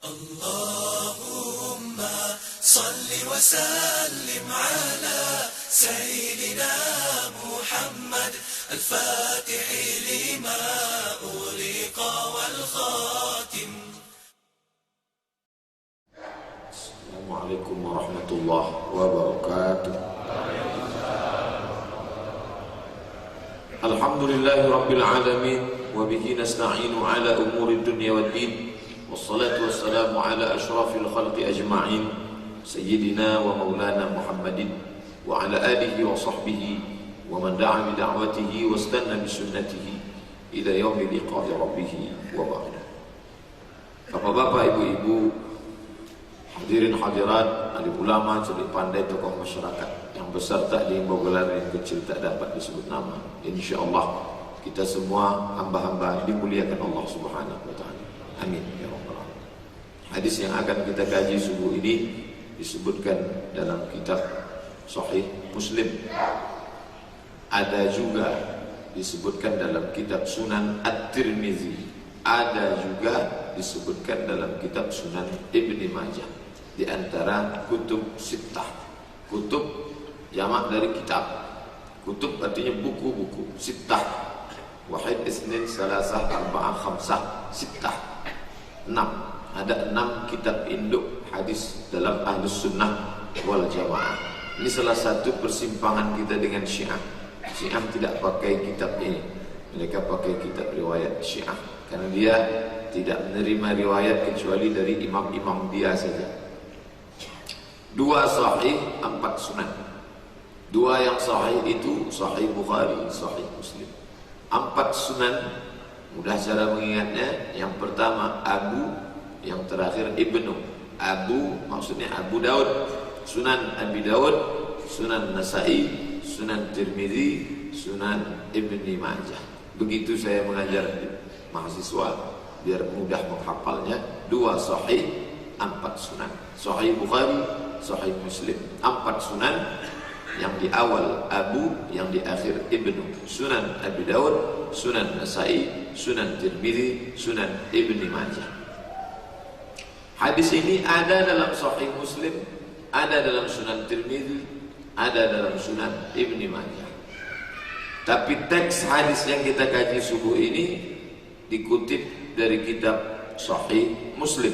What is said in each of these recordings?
اللهم صل وسلم على سيدنا محمد الفاتح لما أغلق والخاتم. السلام عليكم ورحمة الله وبركاته. الحمد لله رب العالمين وبه نستعين على أمور الدنيا والدين، والصلاة والسلام على أشرف الخلق أجمعين سيدنا ومولانا محمد وعلى آله وصحبه ومن دعا بدعوته واستنى بسنته إلى يوم لقاء ربه وبعد. Bapak-bapak, ibu-ibu, hadirin hadirat, alim ulama, cerdik pandai, tokoh masyarakat, yang besar tak diimbau gelar, yang kecil tak dapat disebut nama. InsyaAllah kita semua hamba-hamba dimuliakan Allah Subhanahu wa ta'ala. Amin ya rabbal alamin. Hadis yang akan kita kaji subuh ini disebutkan dalam kitab Sahih Muslim. Ada juga disebutkan dalam kitab Sunan At-Tirmizi. Ada juga disebutkan dalam kitab Sunan Ibni Majah. Di antara kutub sittah. Kutub jamak dari kitab. Kutub artinya buku-buku. Sittah. Wahid, isnin, salasah, arba'ah, khamsah, sittah. 6. Ada 6 kitab induk hadis dalam Ahlus Sunnah wal Jamaah. Ini salah satu persimpangan kita dengan Syiah. Syiah tidak pakai kitab ini. Mereka pakai kitab riwayat Syiah, karena dia tidak menerima riwayat kecuali dari imam-imam dia saja. 2 sahih, 4 sunan. 2 yang sahih itu Sahih Bukhari, Sahih Muslim. 4 sunan, mudah cara mengingatnya. Yang pertama Abu, yang terakhir Ibnu. Abu maksudnya Abu Daud, Sunan Abi Daud, Sunan Nasai, Sunan Tirmizi, Sunan Ibni Majah. Begitu saya mengajar mahasiswa biar mudah menghafalnya. 2 sahih, 4 sunan. Sahih Bukhari, Sahih Muslim. 4 sunan, yang di awal Abu, yang di akhir Ibnu. Sunan Abi Daud, Sunan Nasai, Sunan Tirmizi, Sunan Ibni Majah. Hadis ini ada dalam Sahih Muslim, ada dalam Sunan Tirmizi, ada dalam Sunan Ibni Majah. Tapi teks hadis yang kita kaji subuh ini dikutip dari kitab Sahih Muslim.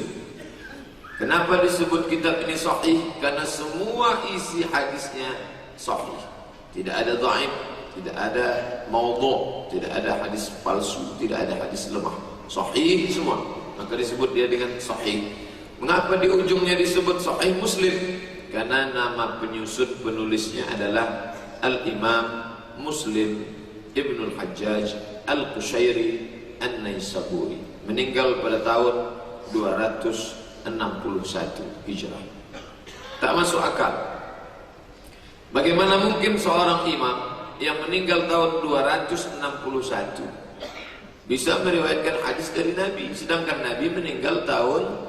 Kenapa disebut kitab ini sahih? Karena semua isi hadisnya sahih. Tidak ada dhaif, tidak ada maudhu', tidak ada hadis palsu, tidak ada hadis lemah. Sahih semua. Maka disebut dia dengan sahih. Mengapa di ujungnya disebut Sahih Muslim? Karena nama penyusun penulisnya adalah Al-Imam Muslim Ibnul Hajjaj Al-Qushairi An-Naisaburi, meninggal pada tahun 261 Hijrah. Tak masuk akal. Bagaimana mungkin seorang imam yang meninggal tahun 261 bisa meriwayatkan hadis dari Nabi, sedangkan Nabi meninggal tahun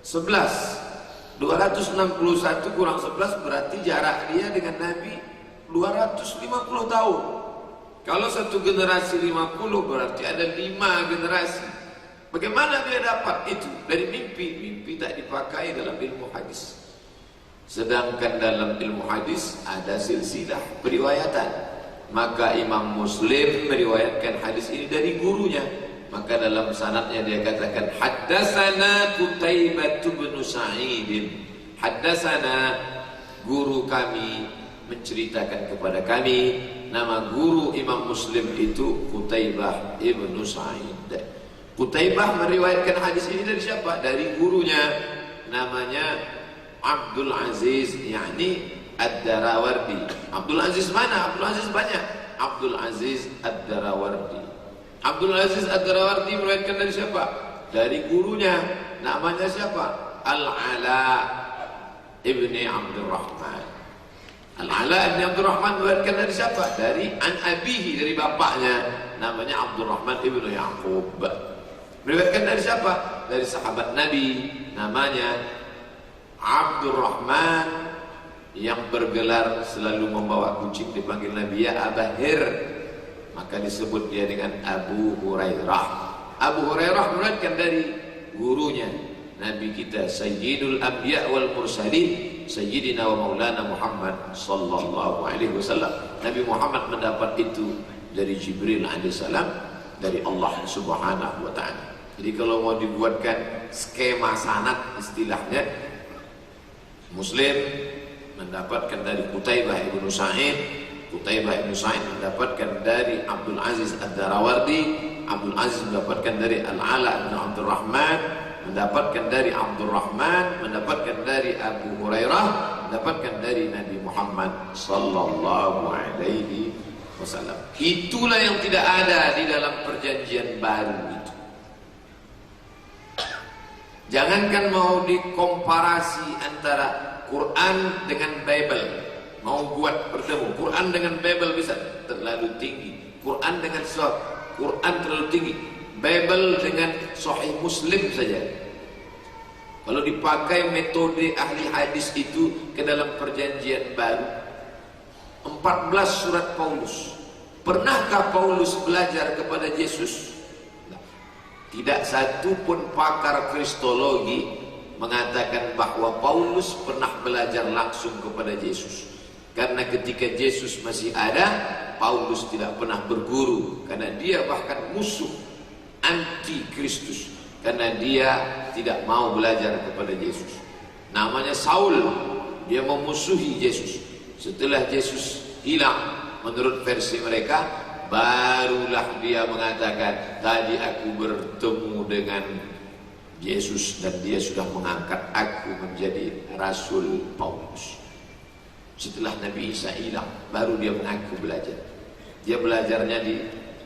11. 261 kurang 11 berarti jarak dia dengan Nabi 250 tahun. Kalau satu generasi 50 berarti ada 5 generasi. Bagaimana dia dapat itu? Dari mimpi. Mimpi tak dipakai dalam ilmu hadis. Sedangkan dalam ilmu hadis ada silsilah periwayatan. Maka Imam Muslim meriwayatkan hadis ini dari gurunya. Maka dalam sanadnya dia katakan haddatsana Qutaibah bin Sa'id. Haddatsana, guru kami menceritakan kepada kami. Nama guru Imam Muslim itu Qutaibah bin Sa'id. Qutaibah meriwayatkan hadis ini dari siapa? Dari gurunya, namanya Abdul Aziz, yakni Ad-Darawardi. Abdul Aziz mana? Abdul Aziz banyak. Abdul Aziz Ad-Darawardi. Abdul Aziz Ad-Darawardi meriwayatkan dari siapa? Dari gurunya. Namanya siapa? Al-Ala ibni Abdurrahman. Al-Ala ibni Abdurrahman meriwayatkan dari siapa? Dari An-Abihi, dari bapaknya. Namanya Abdurrahman ibnu Yaqub. Meriwayatkan dari siapa? Dari sahabat Nabi. Namanya Abdurrahman, yang bergelar selalu membawa kucing dipanggil Nabi ya Abahir. Maka disebut dia dengan Abu Hurairah. Abu Hurairah meriwayatkan dari gurunya, Nabi kita Sayyidul Anbiya wal Mursalin, Sayyidina wa Maulana Muhammad sallallahu alaihi wasallam. Nabi Muhammad mendapat itu dari Jibril alaihissalam, dari Allah subhanahu wa ta'ala. Jadi kalau mau dibuatkan skema sanad istilahnya, Muslim mendapatkan dari Qutaibah ibnu Sa'id, Qutaibah ibnu Sa'id mendapatkan dari Abdul Aziz Ad-Darawardi, Abdul Aziz mendapatkan dari Al-Ala bin Abdul Rahman, mendapatkan dari Abdul Rahman, mendapatkan dari Abu Hurairah, mendapatkan dari Nabi Muhammad sallallahu alaihi wasallam. Itulah yang tidak ada di dalam perjanjian baru itu. Jangankan mau dikomparasi antara Quran dengan Bible, mau buat bertemu Quran dengan Bible bisa terlalu tinggi, Quran dengan Quran terlalu tinggi, Bible dengan Sahih Muslim saja. Kalau dipakai metode ahli hadis itu ke dalam perjanjian baru, 14 surat Paulus. Pernahkah Paulus belajar kepada Yesus? Tidak satu pun pakar kristologi mengatakan bahwa Paulus pernah belajar langsung kepada Yesus. Karena ketika Yesus masih ada, Paulus tidak pernah berguru, karena dia bahkan musuh anti Kristus, karena dia tidak mau belajar kepada Yesus. Namanya Saul, dia memusuhi Yesus. Setelah Yesus hilang menurut versi mereka, barulah dia mengatakan, tadi aku bertemu dengan Yesus dan dia sudah mengangkat aku menjadi Rasul Paulus. Setelah Nabi Isa hilang, baru dia mengaku belajar. Dia belajarnya di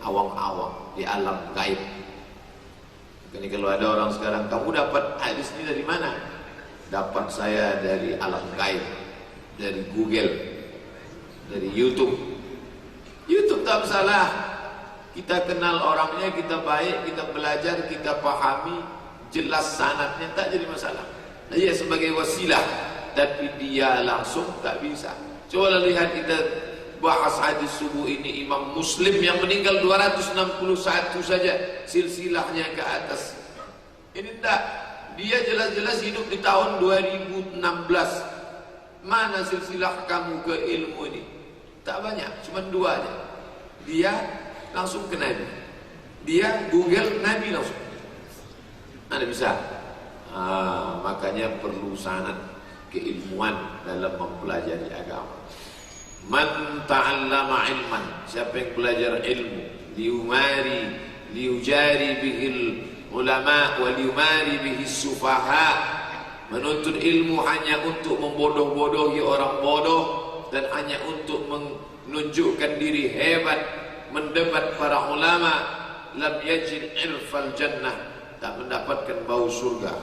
awang-awang, di alam gaib. Jadi kalau ada orang sekarang, kamu dapat hadis ini dari mana? Dapat saya dari alam gaib, dari Google, dari YouTube. YouTube tak salah. Kita kenal orangnya, kita baik, kita belajar, kita pahami, jelas sanadnya, tak jadi masalah. Dia sebagai wasilah, tapi dia langsung tak bisa. Coba lihat kita bahas hadis subuh ini, Imam Muslim yang meninggal 261 saja silsilahnya ke atas. Ini tak, dia jelas-jelas hidup di tahun 2016. Mana silsilah kamu ke ilmu ini? Tak banyak, cuma 2 aja. Dia langsung ke Nabi, dia Google Nabi langsung. Anda bisa. Makanya perlu sanad keilmuan dalam mempelajari agama. Man ta'allama ilman, siapa yang belajar ilmu, liujari bihil ulama wa liumari bihis sufaha, menuntut ilmu hanya untuk membodoh-bodohi orang bodoh dan hanya untuk menunjukkan diri hebat, mendebat para ulama, lam yajid irfal jannah, tak mendapatkan bau surga.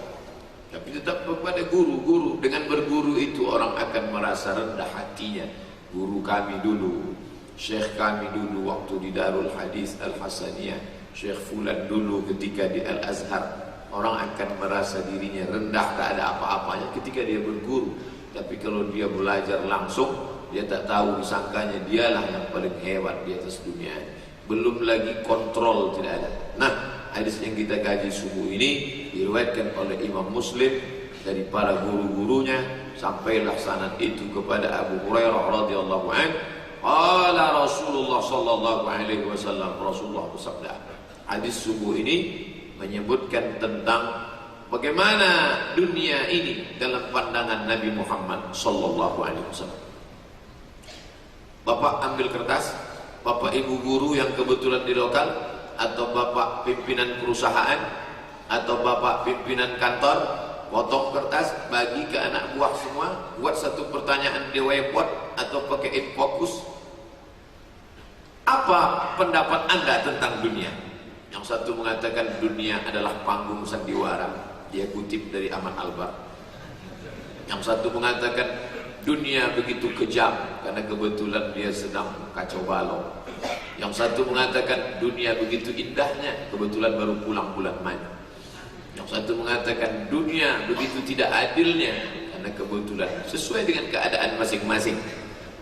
Tapi tetap kepada guru-guru, dengan berguru itu orang akan merasa rendah hatinya. Guru kami dulu, syekh kami dulu waktu di Darul Hadis Al-Hasaniyah, Syekh Fulan dulu ketika di Al-Azhar, orang akan merasa dirinya rendah, tak ada apa-apanya ketika dia berguru. Tapi kalau dia belajar langsung, dia tak tahu, disangkanya dialah yang paling hebat di atas dunia. Belum lagi kontrol tidak ada. Nah, hadis yang kita kaji subuh ini diriwayatkan oleh Imam Muslim dari para guru-gurunya, sampailah sanad itu kepada Abu Hurairah radhiyallahu anhu. Qala Rasulullah sallallahu alaihi wasallam, Rasulullah bersabda. Hadis subuh ini menyebutkan tentang bagaimana dunia ini dalam pandangan Nabi Muhammad sallallahu alaihi wasallam. Bapak ambil kertas, Bapak ibu guru yang kebetulan di lokal, atau Bapak pimpinan perusahaan, atau Bapak pimpinan kantor, potong kertas, bagi ke anak buah semua, buat satu pertanyaan di whiteboard atau pakai infocus. Apa pendapat Anda tentang dunia? Yang satu mengatakan dunia adalah panggung sandiwara, dia kutip dari Ahmad Albar. Yang satu mengatakan dunia begitu kejam karena kebetulan dia sedang kacau balau. Yang satu mengatakan dunia begitu indahnya, kebetulan baru pulang bulan Mei. Yang satu mengatakan dunia begitu tidak adilnya karena kebetulan sesuai dengan keadaan masing-masing.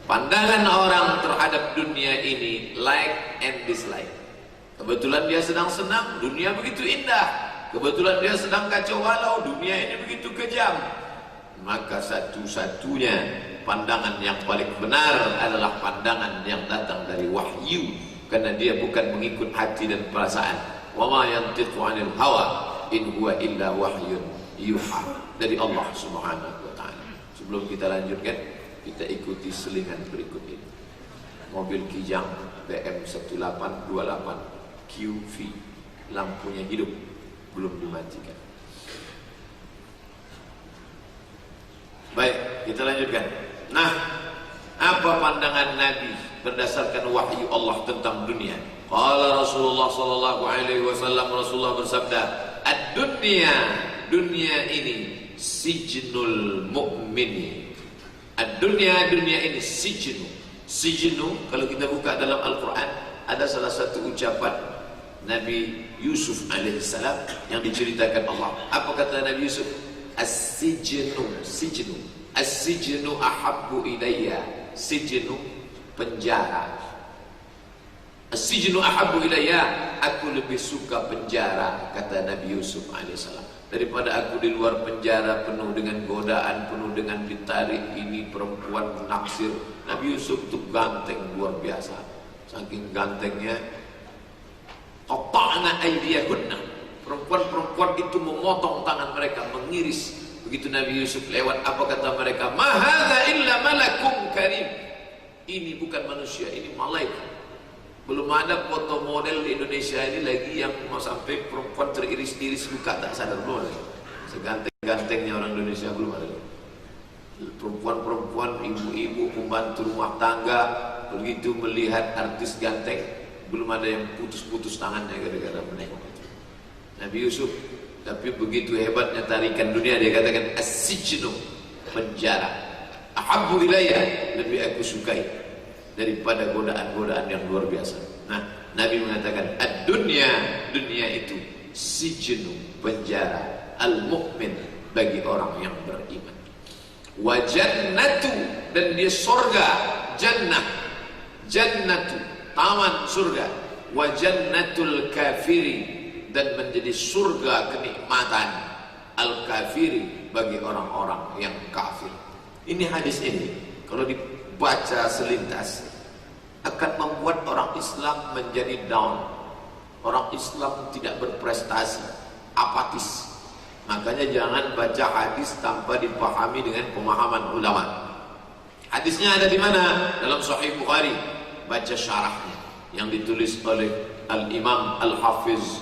Pandangan orang terhadap dunia ini like and dislike. Kebetulan dia sedang senang, dunia begitu indah. kebetulan dia sedang kacau balau, dunia ini begitu kejam, maka satu-satunya pandangan yang paling benar adalah pandangan yang datang dari wahyu, karena dia bukan mengikut hati dan perasaan. Wa ma yantiqu 'anil hawa in huwa illa wahyun yuha, dari Allah Subhanahu wa taala. Sebelum kita lanjutkan, kita ikuti selingan berikut ini. Mobil Kijang BM1828 QV, lampunya hidup, belum dimatikan. Baik, kita lanjutkan. Nah, apa pandangan Nabi berdasarkan wahyu Allah tentang dunia? Qala Rasulullah sallallahu alaihi wasallam, Rasulullah bersabda, "Ad-dunya, dunia ini sijnul mu'mini." Ad-dunya, dunia ini sijnu. Sijnu, kalau kita buka dalam Al-Quran, ada salah satu ucapan Nabi Yusuf alaihissalam yang diceritakan Allah. Apa kata Nabi Yusuf? As-sijnu, sijnu. As-sijnu ahabbu ilayya. Sijnu, penjara. As-sijnu ahabbu ilayya, aku lebih suka penjara, kata Nabi Yusuf alaihissalam, daripada aku di luar penjara penuh dengan godaan, penuh dengan ditarik ini perempuan naksir. Nabi Yusuf itu ganteng luar biasa. Saking gantengnya, qata'na aydiyahunna, perempuan-perempuan itu memotong tangan mereka, mengiris. Begitu Nabi Yusuf lewat, apa kata mereka? Ma hadza illa malakum karim. Ini bukan manusia, ini malaikat. Belum ada foto model di Indonesia ini lagi yang mau sampai perempuan teriris-iris luka tak sadar belum. Seganteng-gantengnya orang Indonesia belum ada. Perempuan-perempuan, ibu-ibu, pembantu rumah tangga, begitu melihat artis ganteng, belum ada yang putus-putus tangannya gara-gara menengok itu. Nabi Yusuf, tapi begitu hebatnya tarikan dunia, dia katakan as-sijnu, penjara, ahabbu ilayya, lebih aku sukai daripada godaan-godaan yang luar biasa. Nah, Nabi mengatakan ad-dunya, dunia itu sijnu, penjara, al-mu'min, bagi orang yang beriman. Wa jannatu, dan dia surga, jannah, jannatu, taman surga. Wa jannatul kafiri, dan menjadi surga kenikmatan al-kafiri, bagi orang-orang yang kafir. Ini hadis ini kalau dibaca selintas akan membuat orang Islam menjadi down. Orang Islam tidak berprestasi, apatis. Makanya jangan baca hadis tanpa dipahami dengan pemahaman ulama. Hadisnya ada di mana? Dalam Sahih Bukhari. Baca syarahnya yang ditulis oleh Al-Imam Al-Hafiz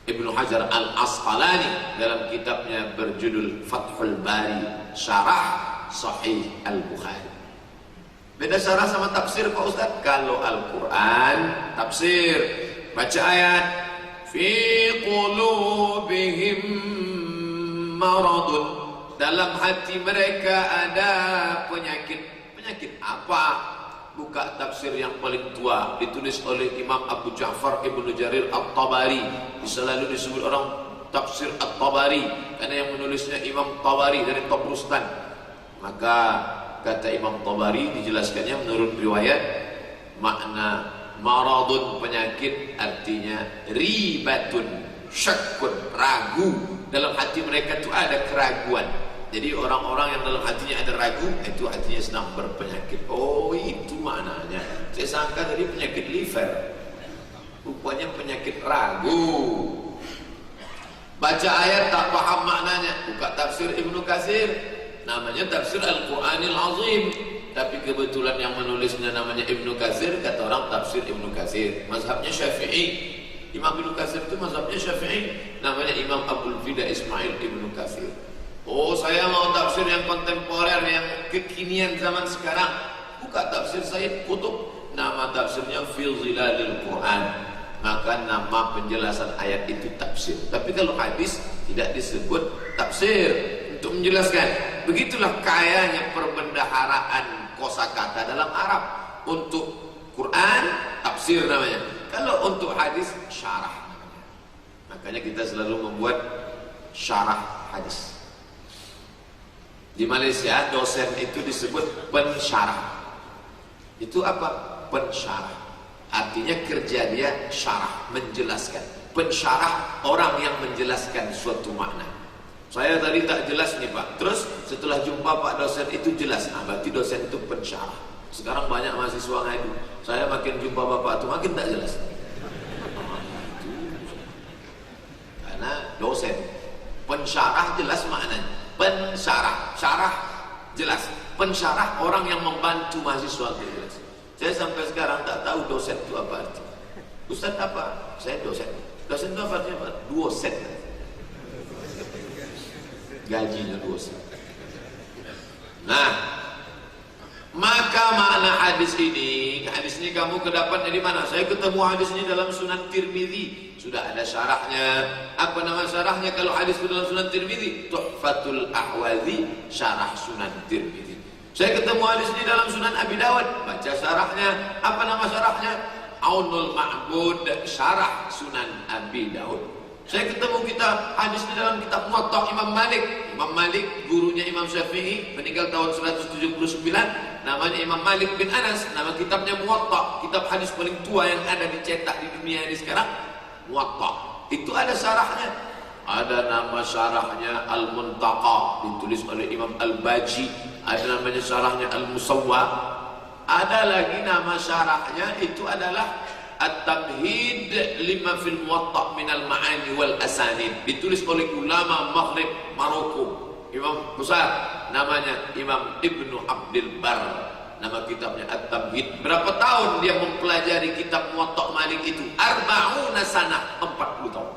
Ibnu Hajar Al-Asqalani dalam kitabnya berjudul Fathul Bari, Syarah Sahih Al-Bukhari. Beda syarah sama tafsir Pak Ustaz. Kalau Al-Quran tafsir, baca ayat fi qulubihim maradun, dalam hati mereka ada penyakit. Penyakit apa? Buka tafsir yang paling tua, ditulis oleh Imam Abu Ja'far Ibnu Jarir At-Tabari. Selalu disebut orang tafsir At-Tabari karena yang menulisnya Imam Tabari dari Tabrustan. Maka kata Imam Tabari dijelaskannya menurut riwayat, makna maradun, penyakit, artinya ribatun, syakkun, ragu. Dalam hati mereka itu ada keraguan. Jadi orang-orang yang dalam hatinya ada ragu, itu hatinya sedang berpenyakit. Oh, itu maknanya. Saya sangka tadi penyakit liver, rupanya penyakit ragu. Baca ayat tak paham maknanya, buka tafsir Ibnu Katsir, namanya tafsir Al-Quranil Azim, tapi kebetulan yang menulisnya namanya Ibnu Katsir, kata orang tafsir Ibnu Katsir. Mazhabnya Syafi'i. Imam Ibnu Katsir itu mazhabnya Syafi'i, namanya Imam Abdul Fida Ismail Ibnu Katsir. Oh, saya mau tafsir yang kontemporer, yang kekinian zaman sekarang. Buka tafsir Sayyid Qutb, nama tafsirnya Fil Zilalil Quran. Maka nama penjelasan ayat itu tafsir. Tapi kalau hadis tidak disebut tafsir untuk menjelaskan. Begitulah kayanya perbendaharaan kosakata dalam Arab. Untuk Quran tafsir namanya. Kalau untuk hadis syarah namanya. Makanya kita selalu membuat syarah hadis. Di Malaysia dosen itu disebut pensyarah. Itu apa? Pensyarah. Artinya kerja dia syarah, menjelaskan. pensyarah, orang yang menjelaskan suatu makna. Saya tadi tak jelas nih Pak, terus setelah jumpa Pak dosen itu jelas. Nah, berarti dosen itu pensyarah. Sekarang banyak mahasiswa ngadu, saya makin jumpa Bapak itu makin tak jelas. Karena dosen pensyarah jelas maknanya. Pensyarah, syarah jelas. Pensyarah orang yang membantu mahasiswa itu jelas. Saya sampai sekarang tak tahu dosen itu apa arti. Ustaz apa? Saya dosen. Dosen itu apa artinya? Dosen. Gajinya dosen. Nah, maka makna hadis ini kamu kedapatnya di mana? Saya ketemu hadis ini dalam Sunan Tirmizi. Sudah ada syarahnya. Apa nama syarahnya kalau hadis itu dalam Sunan Tirmizi? Tuhfatul Ahwazi, syarah Sunan Tirmizi. Saya ketemu hadis ini dalam Sunan Abi Dawud, baca syarahnya. Apa nama syarahnya? Aunul Ma'bud, syarah Sunan Abi Dawud. Saya ketemu hadis ini dalam kitab Muwatta Imam Malik. Imam Malik gurunya Imam Syafi'i, meninggal tahun 179. Namanya Imam Malik bin Anas. Nama kitabnya Muwatta, kitab hadis paling tua yang ada dicetak di dunia ini sekarang. Muwatta. Itu ada syarahnya. Ada nama syarahnya Al-Muntaqa, ditulis oleh Imam Al-Baji. Ada namanya syarahnya Al-Musawwa. Ada lagi nama syarahnya itu adalah At-Tamhid lima fil Muwatta minal ma'ani wal asanid, ditulis oleh ulama Maghrib Maroko, imam besar, namanya Imam Ibnu Abdul Bar. Nama kitabnya At-Tamhid. Berapa tahun dia mempelajari kitab Muwatta Malik itu? 40 sanah, 40 tahun.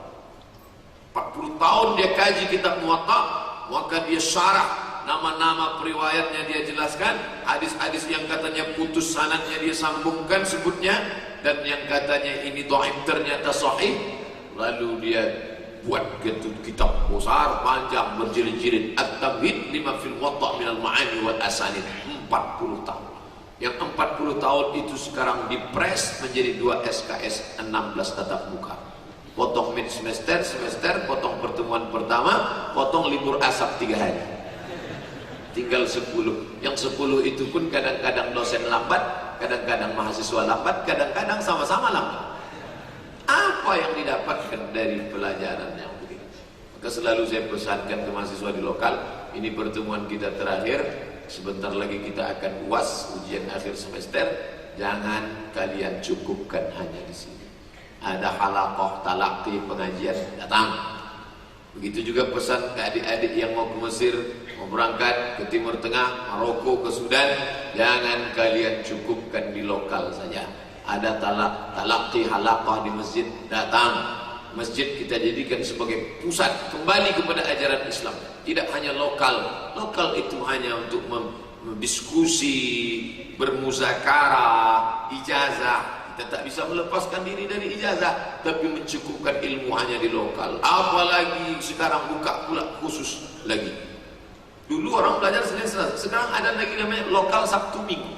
40 tahun dia kaji kitab Muwatta, maka dia syarah. Nama-nama periwayatnya dia jelaskan, hadis-hadis yang katanya putus sanadnya dia sambungkan sebutnya, dan yang katanya ini dhaif ternyata sahih. Lalu dia buat kitab besar panjang berjilid-jilid, At-Tamhid lima fil Muwatta minal ma'ani wal asanid. 40 tahun. Yang 40 tahun itu sekarang dipres menjadi 2 SKS 16 tatap muka. Potong mid semester, potong pertemuan pertama, potong libur asap 3 hari. Tinggal 10. Yang 10 itu pun kadang-kadang dosen lambat, kadang-kadang mahasiswa lambat, kadang-kadang sama-sama lambat. Apa yang didapatkan dari pelajaran yang begini? Maka selalu saya pesankan ke mahasiswa di lokal, ini pertemuan kita terakhir, sebentar lagi kita akan UAS, ujian akhir semester. Jangan kalian cukupkan hanya di sini. Ada halaqah talaqi pengajian, datang. Begitu juga pesan ke adik-adik yang mau ke Mesir, mau berangkat ke Timur Tengah, Maroko, ke Sudan, jangan kalian cukupkan di lokal saja. Ada talaqi halaqah di masjid, datang. Masjid kita jadikan sebagai pusat kembali kepada ajaran Islam. Tidak hanya lokal. Lokal itu hanya untuk berdiskusi, bermuzakarah, ijazah. Kita tak bisa melepaskan diri dari ijazah, tapi mencukupkan ilmu hanya di lokal. Apalagi sekarang buka pula khusus lagi. Dulu orang belajar Senin Selasa, sekarang ada lagi namanya lokal Sabtu Minggu,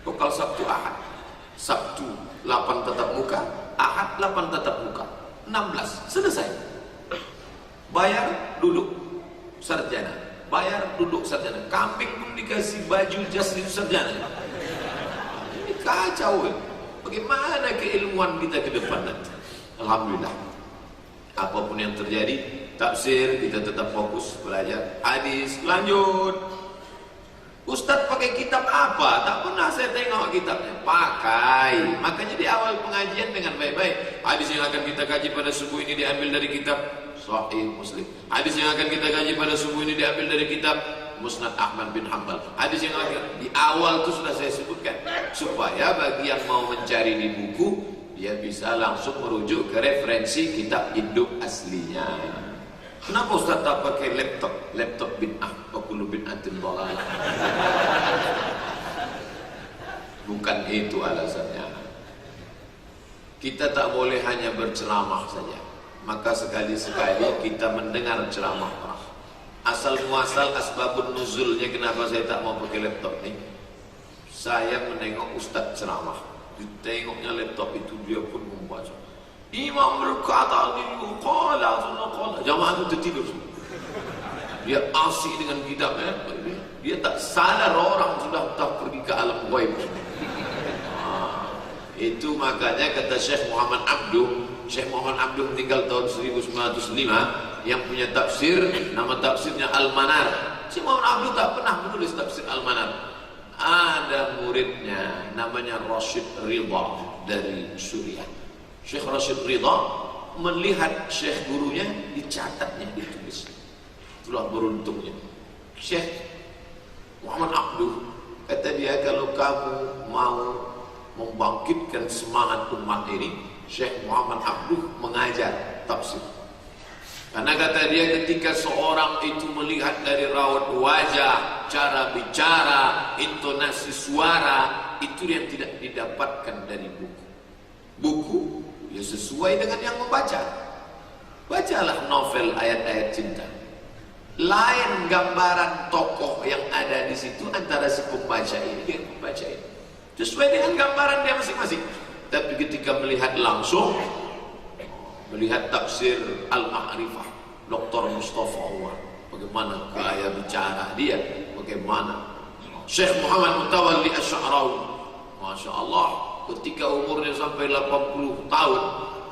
lokal Sabtu Ahad. Sabtu 8 tatap muka, Ahad 8 tatap muka, 16 selesai. Bayar duduk sarjana, bayar duduk sarjana. Kambing pun dikasih baju jas itu sarjana. Ini kacau ya. Bagaimana keilmuan kita ke depan nanti? Alhamdulillah, apapun yang terjadi, tafsir kita tetap fokus belajar. Hadis lanjut. Ustadz pakai kitab apa? Tak pernah saya tengok kitabnya. Pakai. Makanya di awal pengajian dengan baik-baik. Hadis yang akan kita kaji pada subuh ini diambil dari kitab Sahih Muslim. Hadis yang akan kita kaji pada subuh ini diambil dari kitab Musnad Ahmad bin Hanbal. Hadis yang di awal itu sudah saya sebutkan, supaya bagi yang mau mencari di buku, dia bisa langsung merujuk ke referensi kitab induk aslinya. Kenapa Ustaz tak pakai laptop? Laptop bid'ah, wa kullu bid'atin dhalalah. Bukan itu alasannya. Kita tak boleh hanya berceramah saja. Maka sekali-sekali kita mendengar ceramah orang. Asal muasal asbabun nuzulnya kenapa saya tak mau pakai laptop nih. Saya menengok Ustaz ceramah, ditengoknya laptop itu dia pun membaca. Imam berkata qala jamaah itu tertidur. Dia asik dengan kitabnya. Dia tak sadar orang sudah tak pergi ke alam ghaib. Itu makanya kata Syekh Muhammad Abduh, Syekh Muhammad Abduh meninggal tahun 1905, yang punya tafsir, nama tafsirnya Al-Manar. Syekh Muhammad Abduh tak pernah menulis tafsir Al-Manar. Ada muridnya namanya Rashid Ridha dari Suriah. Syekh Rashid Ridha melihat Syekh gurunya, dicatatnya, ditulis. Itulah beruntungnya Syekh Muhammad Abduh. Kata dia, kalau kamu mau membangkitkan semangat umat ini, Syekh Muhammad Abduh mengajar tafsir. Karena kata dia, ketika seorang itu melihat dari raut wajah, cara bicara, intonasi suara, itu yang tidak didapatkan dari buku. Buku ya sesuai dengan yang membaca. Bacalah novel ayat-ayat cinta. Lain gambaran tokoh yang ada di situ antara si pembaca ini dan pembaca ini. Sesuai dengan gambaran dia masing-masing. Tapi ketika melihat langsung, melihat tafsir Al-Ma'rifah Dr. Mustafa Umar, bagaimana gaya bicara dia, bagaimana Syekh Muhammad Mutawalli Asy-Sya'rawi, Masya Allah, ketika umurnya sampai 80 tahun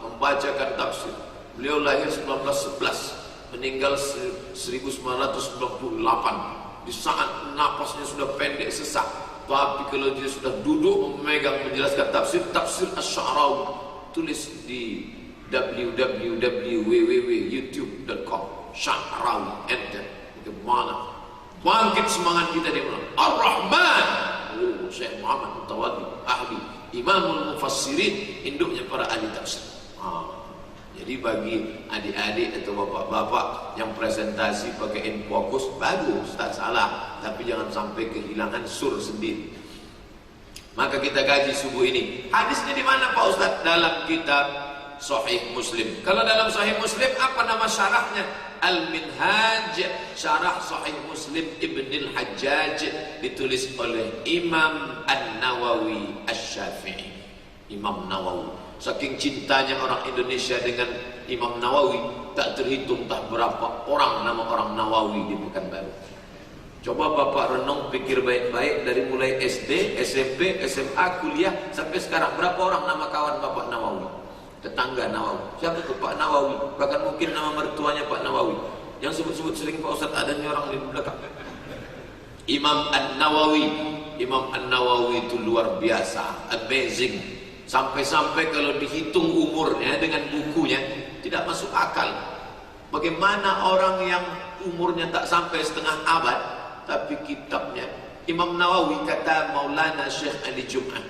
membacakan tafsir. Beliau lahir 1911, meninggal 1998. Di saat napasnya sudah pendek sesak, tapi kalau dia sudah duduk memegang menjelaskan tafsir Asy-Sya'rawi, tulis di www.youtube.com Sya'rawi, enter. Bagaimana bangkit semangat kita di bulan Ar-Rahman. Syekh Muhammad Mutawalli, ahli Imamul Mufassirin, induknya para ahli tafsir. Jadi bagi adik-adik atau bapak-bapak yang presentasi pakai infokus, bagus, tak salah, tapi jangan sampai kehilangan sur sendiri. Maka kita kaji subuh ini. Hadisnya di mana Pak Ustaz? Dalam kitab Sahih Muslim. Kalau dalam Sahih Muslim, apa nama syarahnya? Al-Minhaj, syarah Sahih Muslim Ibnul Hajjaj, ditulis oleh Imam An-Nawawi Asy-Syafi'i. Imam Nawawi. Saking cintanya orang Indonesia dengan Imam Nawawi, tak terhitung tak berapa orang nama orang Nawawi di Pekanbaru. Coba Bapak renung, pikir baik-baik, dari mulai SD, SMP, SMA, kuliah sampai sekarang, berapa orang nama kawan Bapak Nawawi? Tetangga Nawawi. Siapa tuh Pak Nawawi? Bahkan mungkin nama mertuanya Pak Nawawi. Yang sebut-sebut sering Pak Ustaz, adanya orang di belakang. Imam An-Nawawi. Imam An-Nawawi itu luar biasa, amazing. Sampai-sampai kalau dihitung umurnya dengan bukunya tidak masuk akal. Bagaimana orang yang umurnya tak sampai setengah abad, tapi kitabnya. Imam Nawawi, kata Maulana Syekh Ali Jum'ah,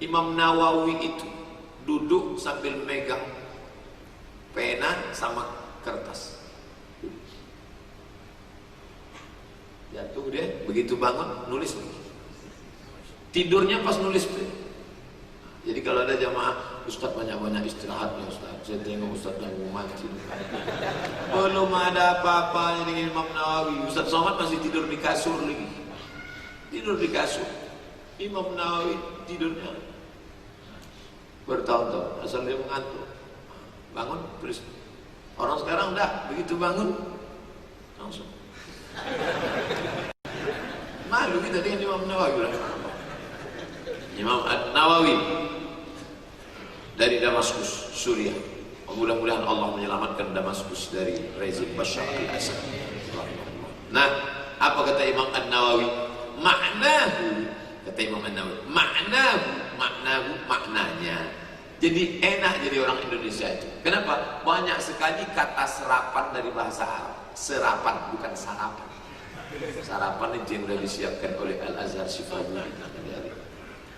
Imam Nawawi itu duduk sambil megang pena sama kertas. Jatuh dia, begitu bangun nulis lagi. Tidurnya pas nulis. Jadi kalau ada jamaah, Ustaz banyak-banyak istirahatnya Ustaz. Saya tengok Ustaz yang mati. Belum ada apa-apa dengan Imam Nawawi. Ustaz Somad masih tidur di kasur lagi. Tidur di kasur. Imam Nawawi tidurnya bertahun-tahun, asal dia mengantuk. Bangun terus. Orang sekarang dah begitu bangun langsung. Malu kita dengan Imam Nawawi. Imam An-Nawawi dari Damaskus, Suriah. Mudah-mudahan Allah menyelamatkan Damaskus dari rezim Bashar al-Assad. Nah, apa kata Imam An-Nawawi? Maknahu, kata Imam An-Nawawi, maknanya. Jadi enak jadi orang Indonesia itu. Kenapa? Banyak sekali kata serapan dari bahasa Arab. Serapan, bukan sarapan. Sarapan itu yang sudah disiapkan oleh Al-Azhar Syifabudi.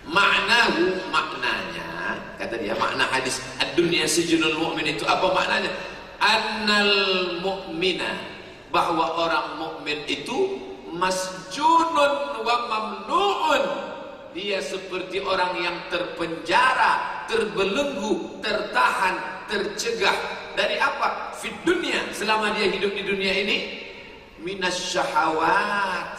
Maknanya, kata dia, makna hadis ad-dunya sijnul mu'min itu apa maknanya? Annal mu'mina, bahwa orang mukmin itu masjunun wa mamnu'un, dia seperti orang yang terpenjara, terbelenggu, tertahan, tercegah dari apa? Fid dunya, selama dia hidup di dunia ini, minas syahawat,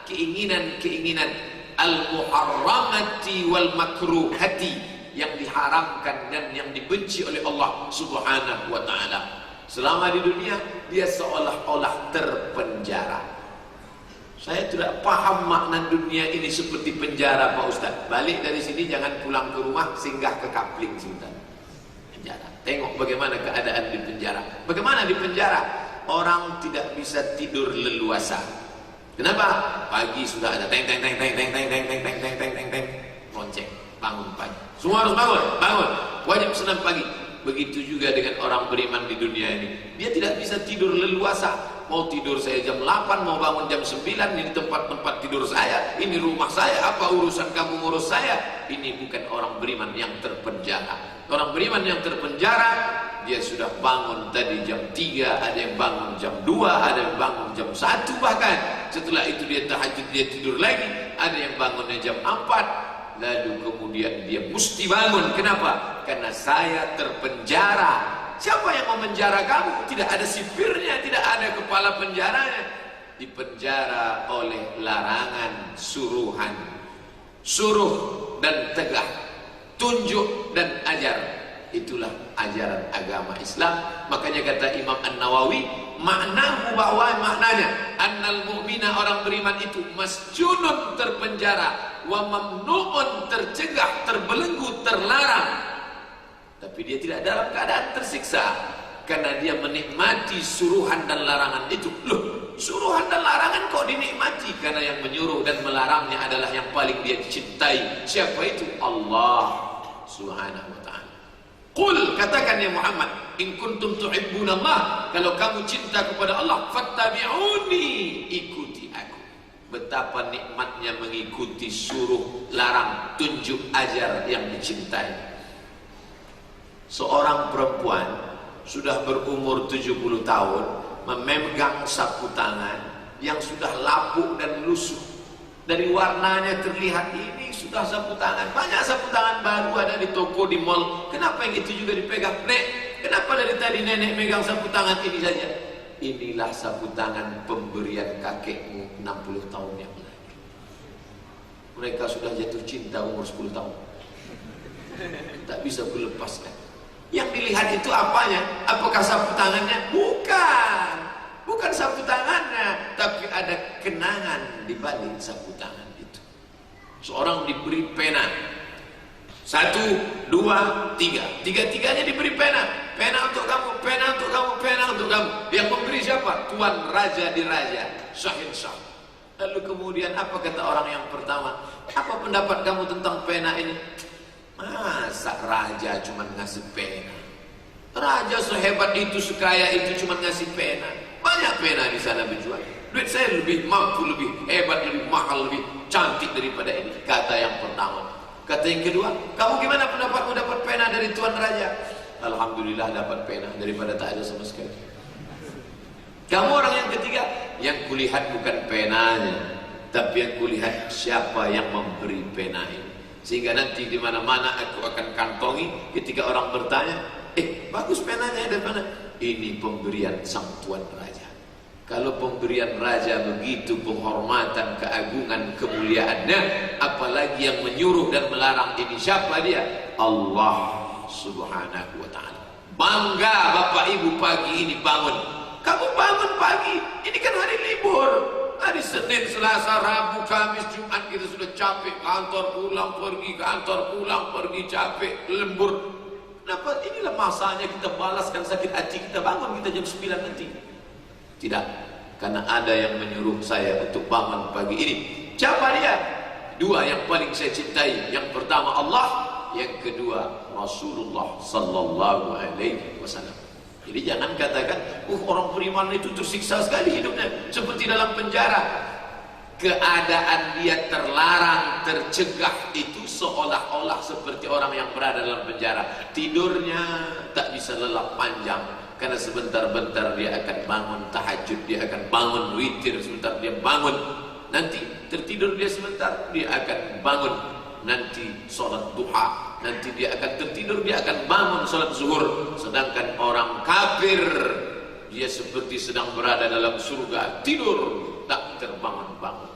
keinginan-keinginan al-muharramati wal makruhati, yang diharamkan dan yang dibenci oleh Allah Subhanahu wa taala. Selama di dunia dia seolah-olah terpenjara. Saya tidak paham makna dunia ini seperti penjara Pak Ustaz. Balik dari sini jangan pulang ke rumah, singgah ke Kapling sebentar. Tengok bagaimana keadaan di penjara. Bagaimana di penjara? Orang tidak bisa tidur leluasa. Kenapa? Pagi sudah ada teng teng teng teng teng teng teng teng teng teng teng teng teng lonceng, bangun pagi. Semua harus bangun. Wajib senam pagi. Begitu juga dengan orang beriman di dunia ini. Dia tidak bisa tidur leluasa. Mau tidur saya jam 8, mau bangun jam 9, ini tempat-tempat tidur saya, ini rumah saya, apa urusan kamu ngurus saya? Ini bukan orang beriman yang terpenjara. Orang beriman yang terpenjara, dia sudah bangun tadi jam 3, ada yang bangun jam 2, ada yang bangun jam 1 bahkan. Setelah itu dia tahajud, dia tidur lagi, ada yang bangunnya jam 4, lalu kemudian dia mesti bangun. Kenapa? Karena saya terpenjara. Siapa yang memenjara kamu? Tidak ada sipirnya, tidak ada kepala penjaranya. Dipenjara oleh larangan, suruhan. Suruh dan tegah, tunjuk dan ajar. Itulah ajaran agama Islam. Makanya kata Imam An-Nawawi, maknahu bahwa maknanya annal mu'mina, orang beriman itu masjunun, terpenjara, wa mamnu'un, tercegah, terbelenggu, terlarang. Tapi dia tidak dalam keadaan tersiksa karena dia menikmati suruhan dan larangan itu. Loh, suruhan dan larangan kok dinikmati? Karena yang menyuruh dan melarangnya adalah yang paling dia cintai. Siapa itu? Allah Subhanahu wa ta'ala. Qul, katakan ya Muhammad, in kuntum tuhibbunallah, kalau kamu cinta kepada Allah, fattabi'uni, ikuti aku. Betapa nikmatnya mengikuti suruh, larang, tunjuk, ajar yang dicintai. Seorang perempuan sudah berumur 70 tahun memegang sapu tangan yang sudah lapuk dan lusuh. Dari warnanya terlihat ini sudah sapu tangan. Banyak sapu tangan baru ada di toko, di mal. Kenapa yang itu juga dipegang? Nek, kenapa dari tadi nenek megang sapu tangan ini saja? Inilah sapu tangan pemberian kakekmu 60 tahun yang lalu. Mereka sudah jatuh cinta umur 10 tahun. Tak bisa kulepaskan. Yang dilihat itu apanya? Apakah sapu tangannya? Bukan sapu tangannya, tapi ada kenangan di balik sapu tangan itu. Seorang diberi pena, 1, 2, 3, tiga-tiganya diberi pena. Pena untuk kamu, pena untuk kamu, pena untuk kamu. Yang memberi siapa? Tuan Raja di Raja, Syahin-Syah. Lalu kemudian apa kata orang yang pertama? Apa pendapat kamu tentang pena ini? Masa raja cuma ngasih pena? Raja sehebat itu, sekaya itu cuma ngasih pena. Banyak pena di sana dijual. Duit saya lebih mampu, lebih hebat, lebih mahal, lebih cantik daripada ini. Kata yang pertama. Kata yang kedua, kamu gimana pendapatmu dapat pena dari Tuan Raja? Alhamdulillah dapat pena daripada tak ada sama sekali. Kamu orang yang ketiga, yang kulihat bukan penanya, tapi yang kulihat siapa yang memberi pena ini. Sehingga nanti di mana-mana aku akan kantongi ketika orang bertanya, bagus penanya, ada mana? Ini pemberian sang Tuan Raja. Kalau pemberian Raja begitu penghormatan, keagungan, kemuliaannya, apalagi yang menyuruh dan melarang ini siapa dia? Allah Subhanahu wa ta'ala. Bangga Bapak Ibu pagi ini bangun. Kamu bangun pagi, ini kan hari libur. Hari Senin, Selasa, Rabu, Kamis, Jumat kita sudah capek, kantor pulang pergi capek, lembur. Kenapa? Inilah masanya kita balaskan sakit hati kita, bangun kita jam 9 nanti. Tidak, karena ada yang menyuruh saya untuk bangun pagi ini. Siapa dia? Dua yang paling saya cintai. Yang pertama Allah, yang kedua Rasulullah sallallahu alaihi wasallam. Jadi jangan katakan, orang beriman itu tersiksa sekali hidupnya, seperti dalam penjara. Keadaan dia terlarang, tercegah itu seolah-olah seperti orang yang berada dalam penjara. Tidurnya tak bisa lelap panjang, karena sebentar-bentar dia akan bangun tahajud, dia akan bangun witir, sebentar dia bangun. Nanti tertidur dia sebentar, dia akan bangun. Nanti sholat duha, nanti dia akan tertidur, dia akan bangun sholat zuhur. Sedangkan orang kafir, dia seperti sedang berada dalam surga, tidur tak terbangun-bangun.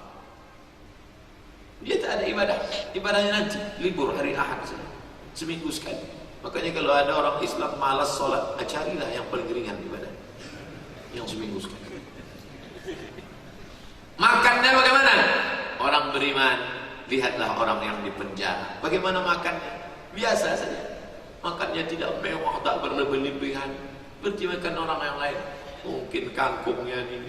Dia tak ada ibadah, ibadahnya nanti libur hari Ahad saja, seminggu sekali. Makanya kalau ada orang Islam malas sholat, carilah yang paling ringan ibadah, yang seminggu sekali. Makannya bagaimana? Orang beriman, lihatlah orang yang di penjara, bagaimana makannya? Biasa saja. makannya tidak mewah, tak berlebih-lebihan, seperti makan orang yang lain. Mungkin kangkungnya ini,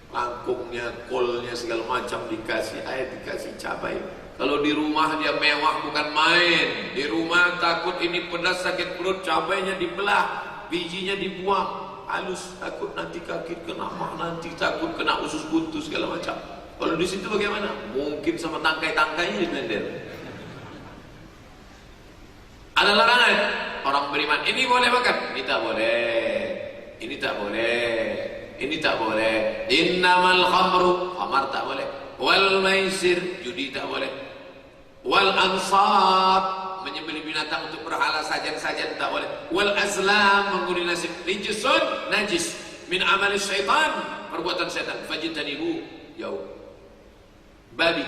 kangkungnya, kolnya segala macam dikasih air, dikasih cabai. Kalau di rumah dia mewah bukan main. Di rumah takut ini pedas, sakit perut, cabainya dibelah, bijinya dibuang, halus, takut nanti kaki kena mah, nanti takut kena usus buntu segala macam. Kalau di situ bagaimana? Mungkin sama tangkai-tangkainya diblender. Ada larangan orang beriman. Ini boleh makan, ini tak boleh. Ini tak boleh. Ini tak boleh. Innamal khamru, khamar tak boleh. Wal maisir, judi tak boleh. Wal ansab, menyembelih binatang untuk berhala, sajian-sajian tak boleh. Wal azlam, mengguni nasib, rijsun, najis, min amali syaitan, perbuatan syaitan. Fajtanibu, jauh. Babi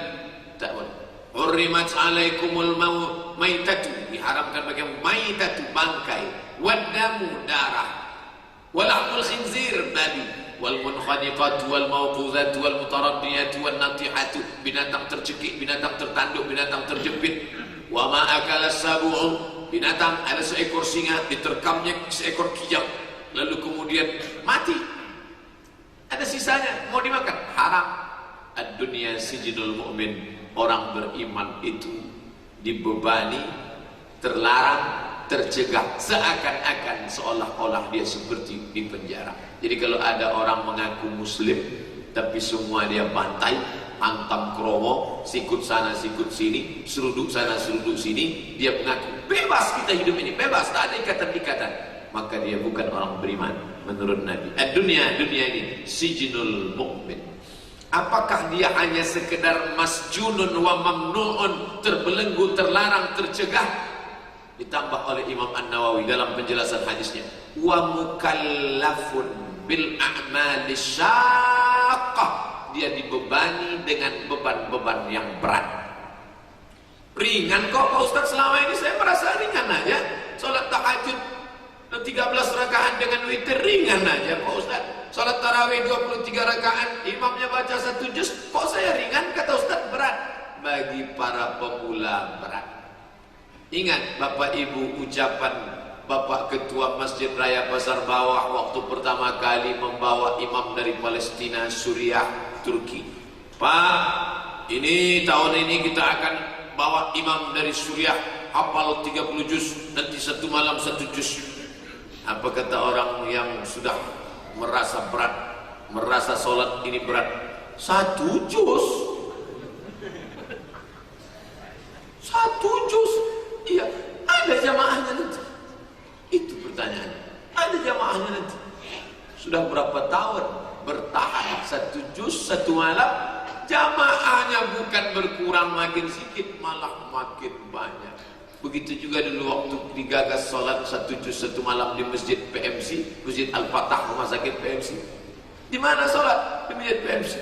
tak boleh. Hurrimat alaikumul maitatu, diharamkan bagi maitatu, bangkai, wadamu, darah, walahmul khinzir, babi, wal munkhaniqatu wal mawquzatu wal mutaraddiyatu wan natihatu, binatang tercekik, binatang tertanduk, binatang terjepit. Wa ma akala sabu'u, binatang, ada seekor singa diterkamnya seekor kijang lalu kemudian mati, ada sisanya mau dimakan, haram. Ad-dunya sijinul mu'min, orang beriman itu dibebani, terlarang, tercegah, seakan-akan seolah-olah dia seperti di penjara. Jadi kalau ada orang mengaku muslim tapi semua dia bantai, hantam kromo, sikut sana sikut sini, seruduk sana seruduk sini, dia mengaku bebas kita hidup ini, bebas, tak ada ikatan-ikatan, maka dia bukan orang beriman menurut Nabi. Dunia ini sijinul mu'min. Apakah dia hanya sekedar masjunun wa mamnu'un, terbelenggu, terlarang, tercegah? Ditambah oleh Imam An-Nawawi dalam penjelasan hadisnya, wa mukallafun bil a'mali syaqqah, dia dibebani dengan beban-beban yang berat. Ringan kok Pak Ustaz, selama ini saya merasa ringan aja. Salat tahajud 13 rakaat dengan witir ringan aja Pak Ustaz. Salat tarawih 23 rakaat, imamnya baca 1 juz, kok saya ringan? Kata Ustaz, berat. Bagi para pemula berat. Ingat Bapak Ibu ucapan Bapak Ketua Masjid Raya Pasar Bawah waktu pertama kali membawa imam dari Palestina, Suriah, Turki. Pak, ini tahun ini kita akan bawa imam dari Suriah, hafal 30 juz, nanti satu malam 1 juz. Apa kata orang yang sudah merasa berat, merasa sholat ini berat? 1 juz, 1 juz. Iya, ada jamaahnya nanti. Itu pertanyaannya, ada jamaahnya nanti. Sudah berapa tahun bertahan 1 juz 1 malam, jamaahnya bukan berkurang makin sedikit, malah makin banyak. Begitu juga dulu waktu digagas sholat 1 juz 1 malam di Masjid PMC, Masjid Al-Fatah, Rumah Sakit PMC. Di mana sholat? Di Masjid PMC.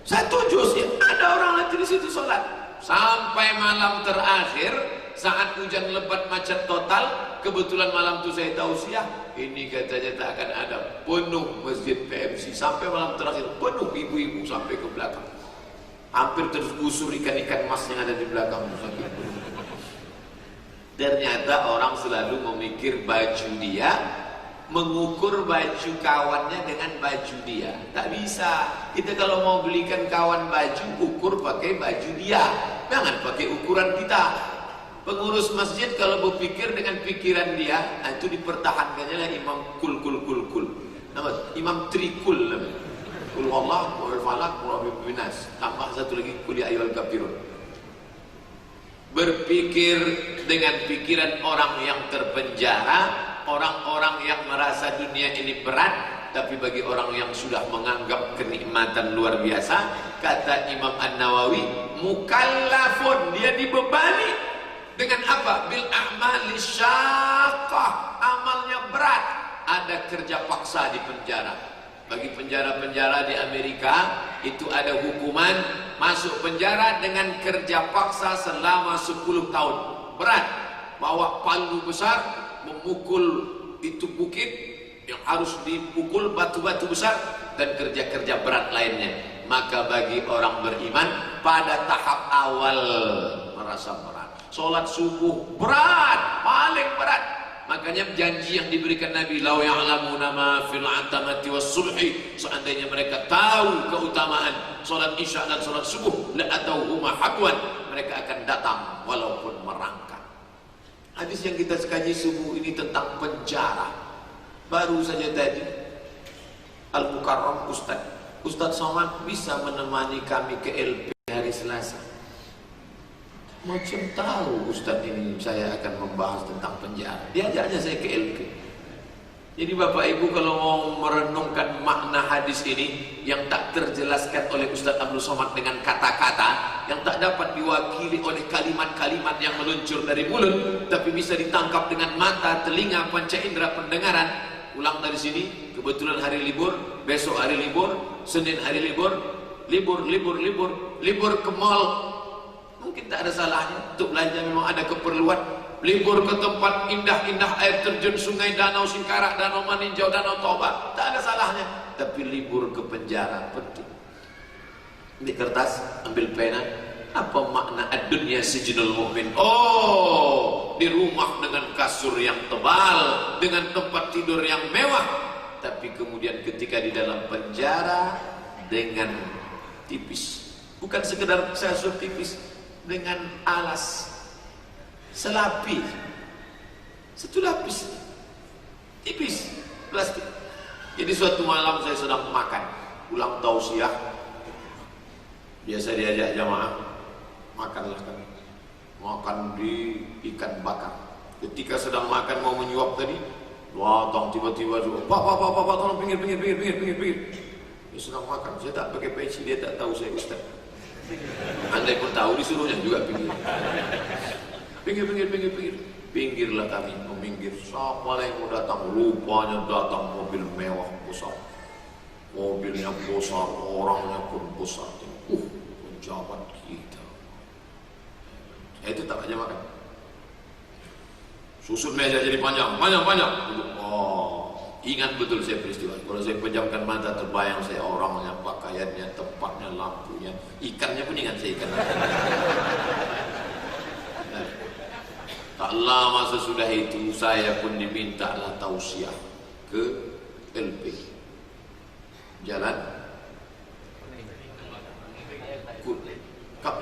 1 juz ya, ada orang nanti di situ sholat. Sampai malam terakhir, saat hujan lebat macet total, kebetulan malam itu saya tausiah, ini katanya tak akan ada, penuh Masjid PMC. Sampai malam terakhir, penuh ibu-ibu sampai ke belakang. Hampir tergusur ikan-ikan mas yang ada di belakang. Ternyata orang selalu memikir baju dia, mengukur baju kawannya dengan baju dia. Tak bisa. Kita kalau mau belikan kawan baju, ukur pakai baju dia, jangan pakai ukuran kita. Pengurus masjid kalau berpikir dengan pikiran dia, itu dipertahankannya lah imam kul. Imam trikul namanya. Kul Allah, wal falak, wal binas. Tambah satu lagi kul ya ayyuhal kafirun. Berpikir dengan pikiran orang yang terpenjara, orang-orang yang merasa dunia ini berat, tapi bagi orang yang sudah menganggap kenikmatan luar biasa, kata Imam An-Nawawi, mukallafun, dia dibebani dengan apa? Bil a'mali syaqqah, amalnya berat, ada kerja paksa di penjara. Bagi penjara-penjara di Amerika itu ada hukuman masuk penjara dengan kerja paksa selama 10 tahun. Berat, bawa palu besar, memukul itu bukit yang harus dipukul, batu-batu besar, dan kerja-kerja berat lainnya. Maka bagi orang beriman pada tahap awal merasa berat, Sholat subuh berat, paling berat. Makanya janji yang diberikan Nabi, lau ya'lamuna ma fil atamati was subhi, seandainya mereka tahu keutamaan sholat isya dan sholat subuh, la atauhuma habwan, mereka akan datang walaupun merangkak. Hadis yang kita kaji subuh ini tentang penjara. Baru saja tadi Al-Mukarram Ustaz Somad bisa menemani kami ke LP hari Selasa. Macam tahu Ustaz ini saya akan membahas tentang penjara. Diajaknya saya ke LP. Jadi Bapak Ibu kalau mau merenungkan makna hadis ini yang tak terjelaskan oleh Ustaz Abdul Somad dengan kata-kata, yang tak dapat diwakili oleh kalimat-kalimat yang meluncur dari mulut, tapi bisa ditangkap dengan mata, telinga, panca indera pendengaran. Pulang dari sini, kebetulan hari libur, besok hari libur, Senin hari libur ke mall. Mungkin tak ada salahnya untuk belanja, memang ada keperluan. Libur ke tempat indah-indah air terjun, sungai, danau Singkarak, danau Maninjau, danau Toba, tak ada salahnya. Tapi libur ke penjara penting. Ambil kertas, ambil pena. Apa makna ad-dunya sijnul mu'min? Oh, di rumah dengan kasur yang tebal, dengan tempat tidur yang mewah, tapi kemudian ketika di dalam penjara dengan tipis. Bukan sekedar kasur tipis, dengan alas selapis, satu lapis tipis plastik. Jadi suatu malam saya sedang makan, pulang tausiah, biasa diajak jamaah, makanlah kami, makan di ikan bakar. Ketika sedang makan mau menyuap tadi, datang tiba-tiba juga, Pak, tolong pinggir. Dia sedang makan, saya tak pakai peci, dia tak tahu saya Ustaz. Andai pun tahu disuruhnya juga pinggir. Pinggirlah kami, meminggir. Siapa yang mau datang? Rupanya datang mobil mewah besar. Mobilnya besar, orangnya pun besar. Penjabat kita. Itu tak aja makan. Susun meja jadi panjang. Oh, ingat betul saya peristiwa. Kalau saya pejamkan mata terbayang saya orangnya, pakaiannya, tempatnya, lampunya, ikannya pun ingat saya ikan. Tak lama sesudah itu saya pun dimintalah tausiah ke LP. Jalan Kap.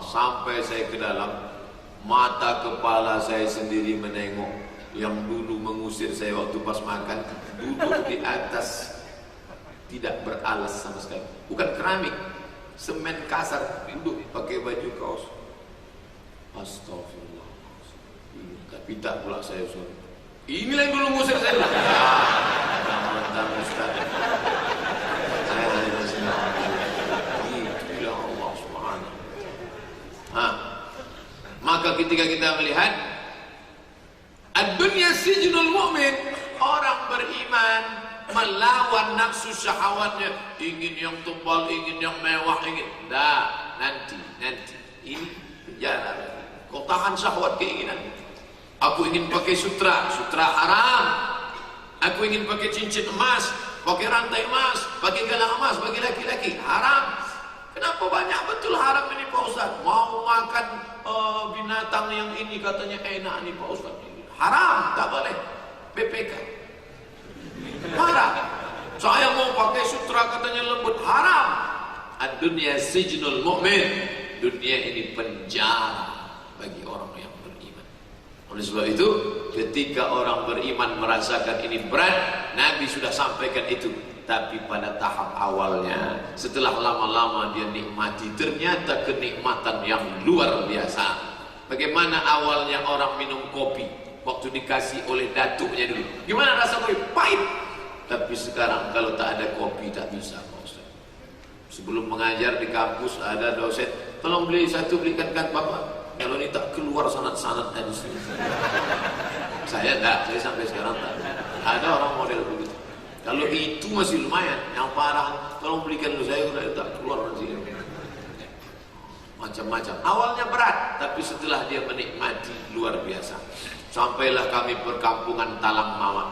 Sampai saya ke dalam, mata kepala saya sendiri menengok yang dulu mengusir saya waktu pas makan, duduk di atas, tidak beralas sama sekali. Bukan keramik, semen kasar, duduk pakai baju kaos. Astagfirullah. Tapi tak pula saya suruh. Inilah yang dulu mengusir saya. Jangan Ustaz. Saya hanya senang. Itulah Allah Subhanahu. Maka ketika kita melihat ad-dunya sijnul mu'min, orang beriman melawan nafsu syahwatnya, ingin yang tebal, ingin yang mewah, nanti ini penjara. Kau tahan syahwat keinginan. Aku ingin pakai sutra haram. Aku ingin pakai cincin emas, pakai rantai emas, pakai galang emas bagi laki-laki, haram. Kenapa banyak betul haram ini Pak Ustaz? Mau makan binatang yang ini katanya enak nih Pak Ustaz. Haram, tak boleh. BPK. Haram. Saya mau pakai sutra katanya lembut, haram. Ad-dunya sijnul mu'min. Dunia ini penjara bagi orang yang beriman. Oleh sebab itu, ketika orang beriman merasakan ini berat, Nabi sudah sampaikan itu. Tapi pada tahap awalnya, setelah lama-lama dia nikmati, ternyata kenikmatan yang luar biasa. Bagaimana awalnya orang minum kopi waktu dikasih oleh datuknya dulu? Gimana rasa kopi? Pahit. Tapi sekarang kalau tak ada kopi tak bisa. Sebelum mengajar di kampus ada dosen, tolong beli satu, belikan kan Bapak. Kalau ini tak keluar sanad-sanad dari sini. Saya sampai sekarang tak. Ada orang model begitu. Kalau itu masih lumayan, yang parah, tolong belikan dulu, saya udah tak keluar nanti. Macam-macam. Awalnya berat, tapi setelah dia menikmati luar biasa. Sampailah kami perkampungan Talang Mawar.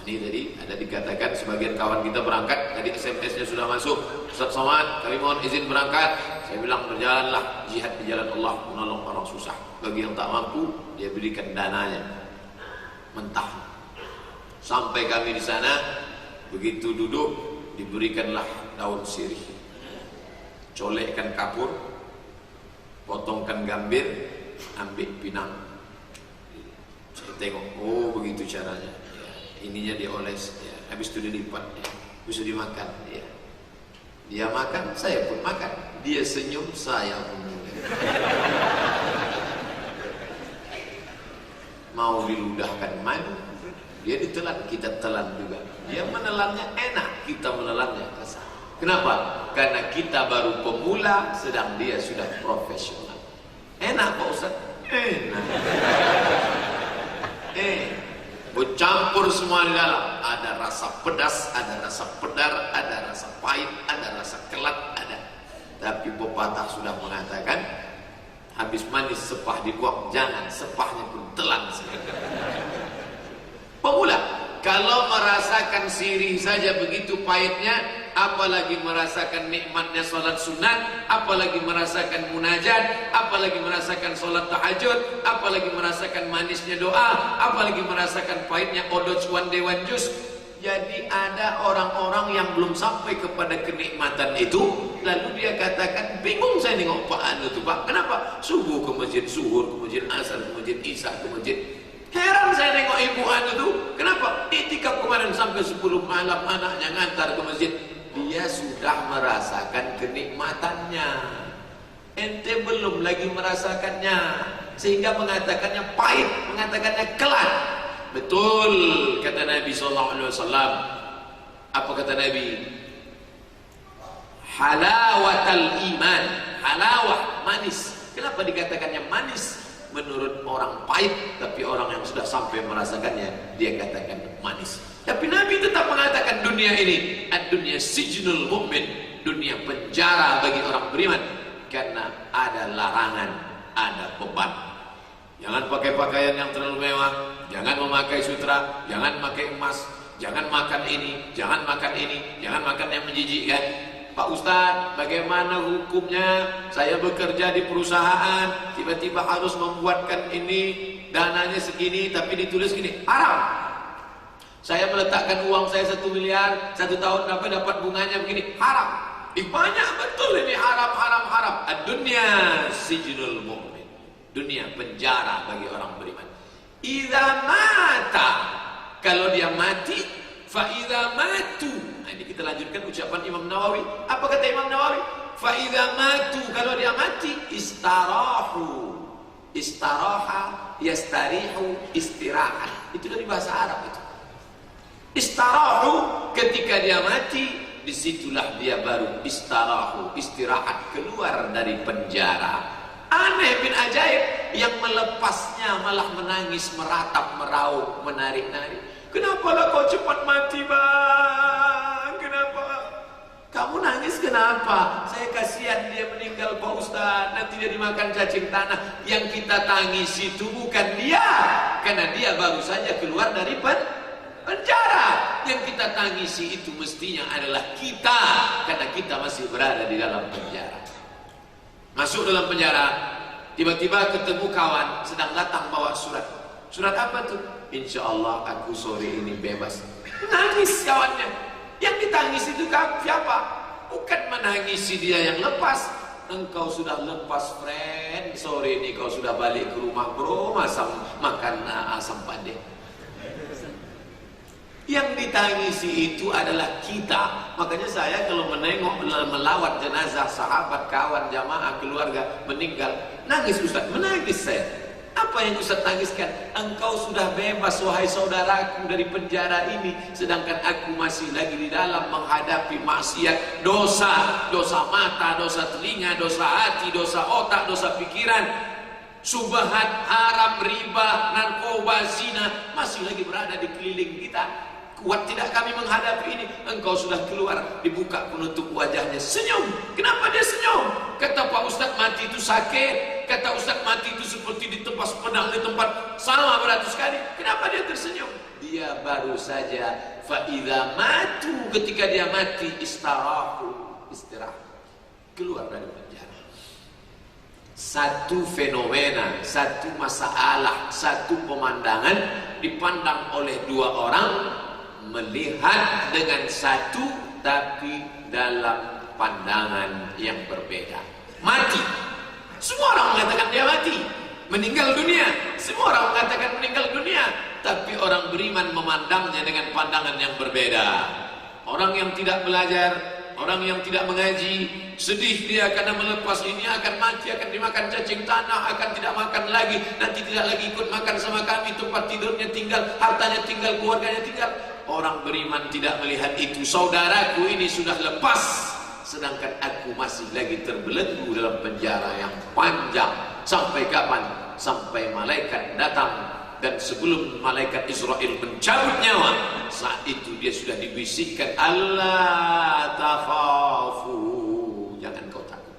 Ini tadi ada dikatakan sebagian kawan kita berangkat, tadi SMS-nya sudah masuk, Ustaz Somad kami mohon izin berangkat. Saya bilang berjalanlah jihad di jalan Allah, menolong orang susah. Bagi yang tak mampu dia berikan dananya mentah. Sampai kami di sana, begitu duduk diberikanlah daun sirih, colekkan kapur, potongkan gambir, ambil pinang. Saya tengok, oh begitu caranya ya, ininya dioles ya. Habis itu dilipat ya. Habis itu dimakan ya. Dia makan, saya pun makan. Dia senyum, saya pun mau diludahkan madu, dia ditelan, kita telan juga. Dia menelannya enak, kita menelannya kasar. Kenapa? Karena kita baru pemula, sedang dia sudah profesional. Enak Pak Ustaz? Enak. Bercampur semua di dalam. Ada rasa pedas, ada rasa pedar, ada rasa pahit, ada rasa kelat, ada. Tapi pepatah sudah mengatakan, habis manis sepah dibuang, jangan sepahnya pun telan. Pemula, kalau merasakan sirih saja begitu pahitnya, apalagi merasakan nikmatnya sholat sunat, apalagi merasakan munajat, apalagi merasakan sholat tahajud, apalagi merasakan manisnya doa, apalagi merasakan pahitnya odot one day one juice. Jadi ada orang-orang yang belum sampai kepada kenikmatan itu, lalu dia katakan, bingung saya nengok Pak Anu itu Pak, kenapa? Subuh ke masjid, zuhur ke masjid, asar ke masjid, isya ke masjid. Heran saya nengok ibu Anu itu, kenapa? Iktikaf kemarin sampai 10 malam anaknya ngantar ke masjid. Dia sudah merasakan kenikmatannya, ente belum lagi merasakannya, sehingga mengatakannya pahit, mengatakannya kelat. Betul kata Nabi SAW. Apa kata Nabi? Halawatal iman, halawah, manis. Kenapa dikatakannya manis? Menurut orang pahit, tapi orang yang sudah sampai merasakannya, dia katakan manis. Tapi Nabi tetap mengatakan dunia ini, ad-dunya sijnul mu'min, dunia penjara bagi orang beriman, karena ada larangan, ada beban. Jangan pakai pakaian yang terlalu mewah, jangan memakai sutra, jangan pakai emas, jangan makan ini, jangan makan ini, jangan makan yang menjijikkan. Pak Ustadz, bagaimana hukumnya? Saya bekerja di perusahaan, tiba-tiba harus membuatkan ini, dananya segini, tapi ditulis gini, haram. Saya meletakkan uang saya 1 miliar, 1 tahun dapat bunganya begini, haram. Banyak betul ini haram, haram, haram. Ad-dunya sijnul mu'min, dunia penjara bagi orang beriman. Idza mata, kalau dia mati, fa idza matu. Nah, ini kita lanjutkan ucapan Imam Nawawi. Apa kata Imam Nawawi? Fa idza matu, kalau dia mati, istarahu. Istaraha, yastarihu, istirahat. Itu dari bahasa Arab itu. Istarahu, ketika dia mati, disitulah dia baru istarahu, istirahat, keluar dari penjara. Aneh bin ajaib, yang melepasnya malah menangis, meratap, meraup, menarik-narik. Kenapalah kau cepat mati bang? Kenapa? Kamu nangis kenapa? Saya kasihan dia meninggal Pak Ustaz, nanti dia dimakan cacing tanah. Yang kita tangis itu bukan dia, karena dia baru saja keluar dari penjara. Yang kita tangisi itu mestinya adalah kita, karena kita masih berada di dalam penjara. Masuk dalam penjara, tiba-tiba ketemu kawan sedang datang bawa surat. Surat apa tuh? Insya Allah aku sore ini bebas. Nangis kawannya. Yang ditangis itu siapa? Bukan menangisi dia yang lepas. Engkau sudah lepas friend, sore ini kau sudah balik ke rumah bro, makan asam padeh. Yang ditangisi itu adalah kita. Makanya saya kalau menengok melawat jenazah sahabat, kawan, jamaah, keluarga meninggal, nangis Ustaz, menangis saya. Apa yang Ustaz tangiskan? Engkau sudah bebas wahai saudaraku dari penjara ini, sedangkan aku masih lagi di dalam menghadapi maksiat, dosa, dosa mata, dosa telinga, dosa hati, dosa otak, dosa pikiran, subhat, haram, riba, narkoba, zina, masih lagi berada di keliling kita. Kuat tidak kami menghadapi ini? Engkau sudah keluar, dibuka penutup wajahnya, senyum. Kenapa dia senyum? Kata Pak Ustadz, mati itu sakit. Kata Ustadz, mati itu seperti ditebas pedang di tempat sama beratus kali. Kenapa dia tersenyum? dia baru saja fa idza matu, ketika dia mati istirahat, keluar dari penjara. Satu fenomena, satu masalah, satu pemandangan dipandang oleh dua orang, melihat dengan satu tapi dalam pandangan yang berbeda. Mati, semua orang mengatakan dia mati. Meninggal dunia, semua orang mengatakan meninggal dunia, tapi orang beriman memandangnya dengan pandangan yang berbeda. Orang yang tidak belajar, orang yang tidak mengaji, sedih dia karena melepas ini, akan mati, akan dimakan cacing tanah, akan tidak makan lagi, nanti tidak lagi ikut makan sama kami, tempat tidurnya tinggal, hartanya tinggal, keluarganya tinggal. Orang beriman tidak melihat itu. Saudaraku ini sudah lepas, sedangkan aku masih lagi terbelenggu dalam penjara yang panjang. Sampai kapan? Sampai malaikat datang. Dan sebelum malaikat Israel mencabut nyawa, saat itu dia sudah dibisikkan, Allah takhafu, jangan kau takut.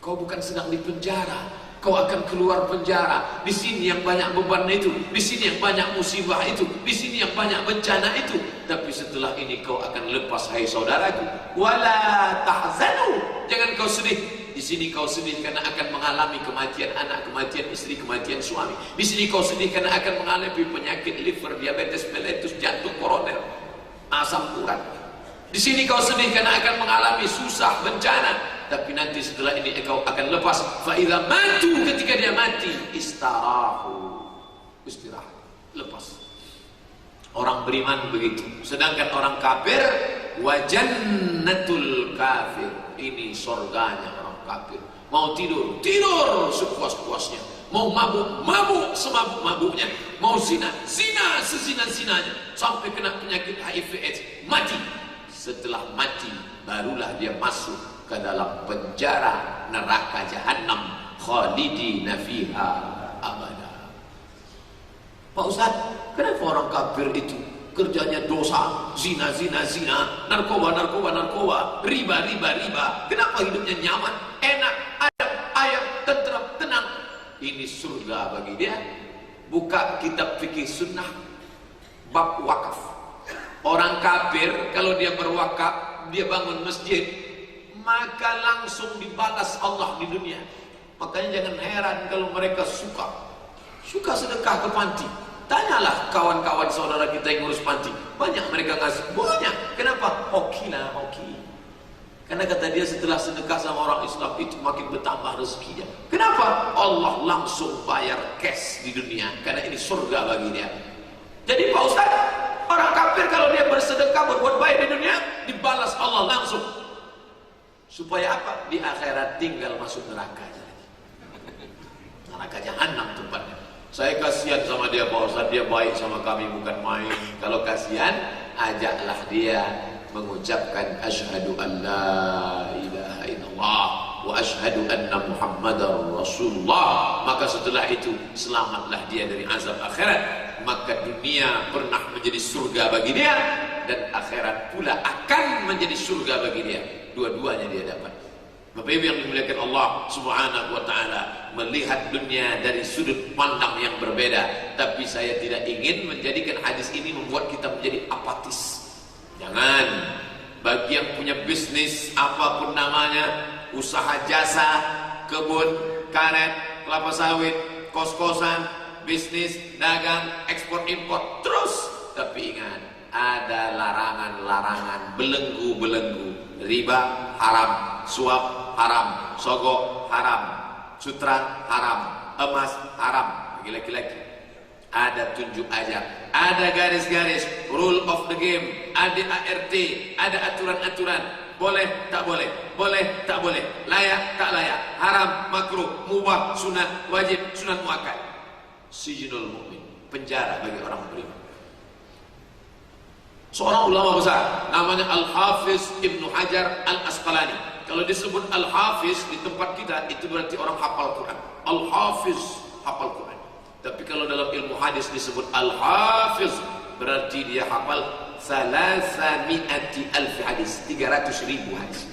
Kau bukan sedang di penjara, kau akan keluar penjara. Di sini yang banyak beban itu, di sini yang banyak musibah itu, di sini yang banyak bencana itu. Tapi setelah ini kau akan lepas, hai saudaraku. Wala tahzanu, jangan kau sedih. Di sini kau sedih karena akan mengalami kematian anak, kematian istri, kematian suami. Di sini kau sedih karena akan mengalami penyakit liver, diabetes mellitus, jantung koroner, asam urat. Di sini kau sedih karena akan mengalami susah, bencana. Tapi nanti setelah ini kau akan lepas. Fa idza matu, ketika dia mati, istirahat, lepas. Orang beriman begitu. Sedangkan orang kafir, wa jannatul kafir, ini surganya orang kafir. Mau tidur, tidur sepuas-puasnya. Mau mabuk, mabuk semabuk-mabuknya. Mau zina, zina sezina-zinanya. Sampai kena penyakit HIV/AIDS, mati. Setelah mati, barulah dia masuk ke dalam penjara neraka jahanam, khalidina fiha abada. Pak Ustaz, kenapa orang kafir itu kerjanya dosa, zina, narkoba, riba. Kenapa hidupnya nyaman, enak, ayam, tentram, tenang? Ini surga bagi dia. Buka kitab fikih sunnah, bab wakaf. Orang kafir kalau dia berwakaf, dia bangun masjid, maka langsung dibalas Allah di dunia. Makanya jangan heran kalau mereka suka sedekah ke panti. Tanyalah kawan-kawan saudara kita yang ngurus panti, banyak mereka ngasih, banyak. Kenapa? Hoki. Karena kata dia setelah sedekah sama orang Islam itu makin bertambah rezekinya. Kenapa? Allah langsung bayar cash di dunia, karena ini surga bagi dia. Jadi Pak Ustaz, orang kafir kalau dia bersedekah, berbuat baik di dunia, dibalas Allah langsung. Supaya apa? Di akhirat tinggal masuk neraka aja. Neraka jahanam tempatnya. Saya kasihan sama dia Pak Ustaz, dia baik sama kami bukan main. Kalau kasihan, ajaklah dia mengucapkan asyhadu an la ilaha illallah wa asyhadu anna muhammadar rasulullah. Maka setelah itu selamatlah dia dari azab akhirat. Maka dunia pernah menjadi surga bagi dia, dan akhirat pula akan menjadi surga bagi dia. Dua-duanya dia dapat. Bapak Ibu yang dimuliakan Allah Subhanahu wa taala, melihat dunia dari sudut pandang yang berbeda. Tapi saya tidak ingin menjadikan hadis ini membuat kita menjadi apatis. Jangan. Bagi yang punya bisnis apapun namanya, usaha jasa, kebun, karet, kelapa sawit, kos-kosan, bisnis, dagang, ekspor impor, terus. Tapi ingat, ada larangan-larangan, belenggu-belenggu. Riba haram, suap haram, sogok haram, sutra haram, emas haram bagi laki-laki. Ada tunjuk ajar, ada garis-garis, rule of the game, ada ART, ada aturan-aturan. Boleh, tak boleh, boleh, tak boleh, layak, tak layak, haram, makruh, mubah, sunat, wajib, sunat muakkad. Sijnul mu'min, penjara bagi orang beriman. Seorang ulama besar namanya Al-Hafiz Ibnu Hajar Al-Asqalani. Kalau disebut Al-Hafiz di tempat kita, itu berarti orang hafal Quran. Al-Hafiz, hafal Quran. Tapi kalau dalam ilmu hadis disebut Al-Hafiz, berarti dia hafal 300.000 hadis, 300.000 hadis.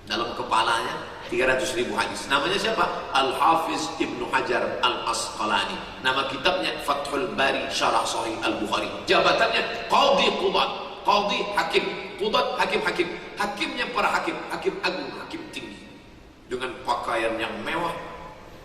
Dalam kepalanya 300.000 hadis. Namanya siapa? Al-Hafiz Ibnu Hajar Al-Asqalani. Nama kitabnya Fathul Bari Syarah Sahih Al-Bukhari. Jabatannya Qadhi Qudat, Qadhi Hakim, Qudat Hakim. Hakimnya para hakim, hakim agung, hakim tinggi. Dengan pakaian yang mewah,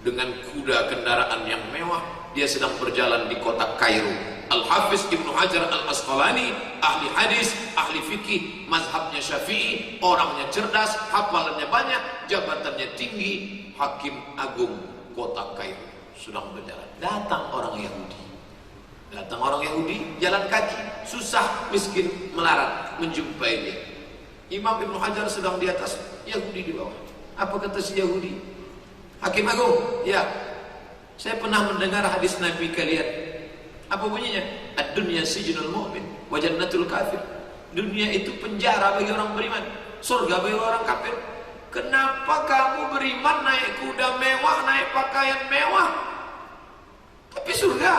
dengan kuda kendaraan yang mewah, dia sedang berjalan di kota Kairo. Al-Hafiz Ibnu Hajar Al-Asqalani, ahli hadis, ahli fikih, mazhabnya Syafi'i, orangnya cerdas, hafalannya banyak, jabatannya tinggi, hakim agung kota Kairo. Sedang berjalan, datang orang Yahudi, jalan kaki, susah, miskin, melarat, menjumpai dia. Imam Ibnu Hajar sedang di atas, Yahudi di bawah. Apa kata si Yahudi? Hakim agung, ya, saya pernah mendengar hadis Nabi kalian. Apa bunyinya? Ad-dunya sijnul mu'min wa jannatul kafir. Dunia itu penjara bagi orang beriman, surga bagi orang kafir. Kenapa kamu beriman naik kuda mewah, naik pakaian mewah, tapi surga?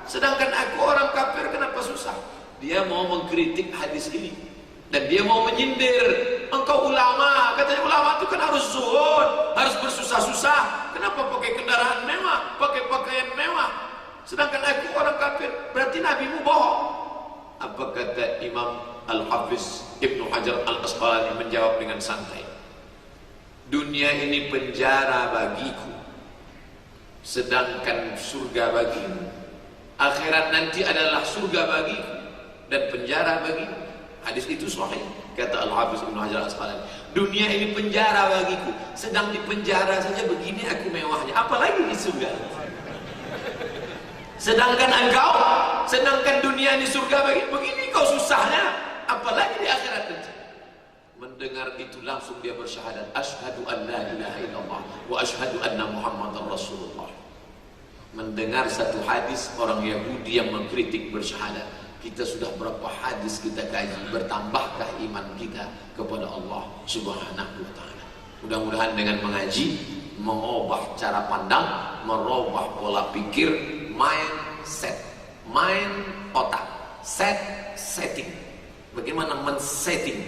Sedangkan aku orang kafir, kenapa susah? Dia mau mengkritik hadis ini dan dia mau menyindir. Engkau ulama, katanya ulama itu kan harus zuhud, harus bersusah-susah. Kenapa pakai kendaraan mewah, pakai pakaian mewah? Sedangkan aku orang kafir, berarti nabimu bohong. Apa kata Imam Al-Hafiz Ibnu Hajar Al-Asqalani menjawab dengan santai. Dunia ini penjara bagiku, sedangkan surga bagimu. Akhirat nanti adalah surga bagiku dan penjara bagimu. Hadis itu sahih, kata Al-Hafiz Ibnu Hajar Al-Asqalani. Dunia ini penjara bagiku, sedang di penjara saja begini aku mewahnya, apalagi di surga. Sedangkan dunia ini surga begini kau susahnya, apalagi di akhirat nanti. Mendengar itu langsung dia bersyahadat, asyhadu an la ilaha illallah wa asyhadu anna Muhammadar Rasulullah. Mendengar satu hadis orang Yahudi yang mengkritik bersyahadat. Kita sudah berapa hadis kita kaji, bertambahkah iman kita kepada Allah Subhanahu wa taala. Mudah-mudahan dengan mengaji mengubah cara pandang, merubah pola pikir, mindset, otak, setting. Bagaimana men-setting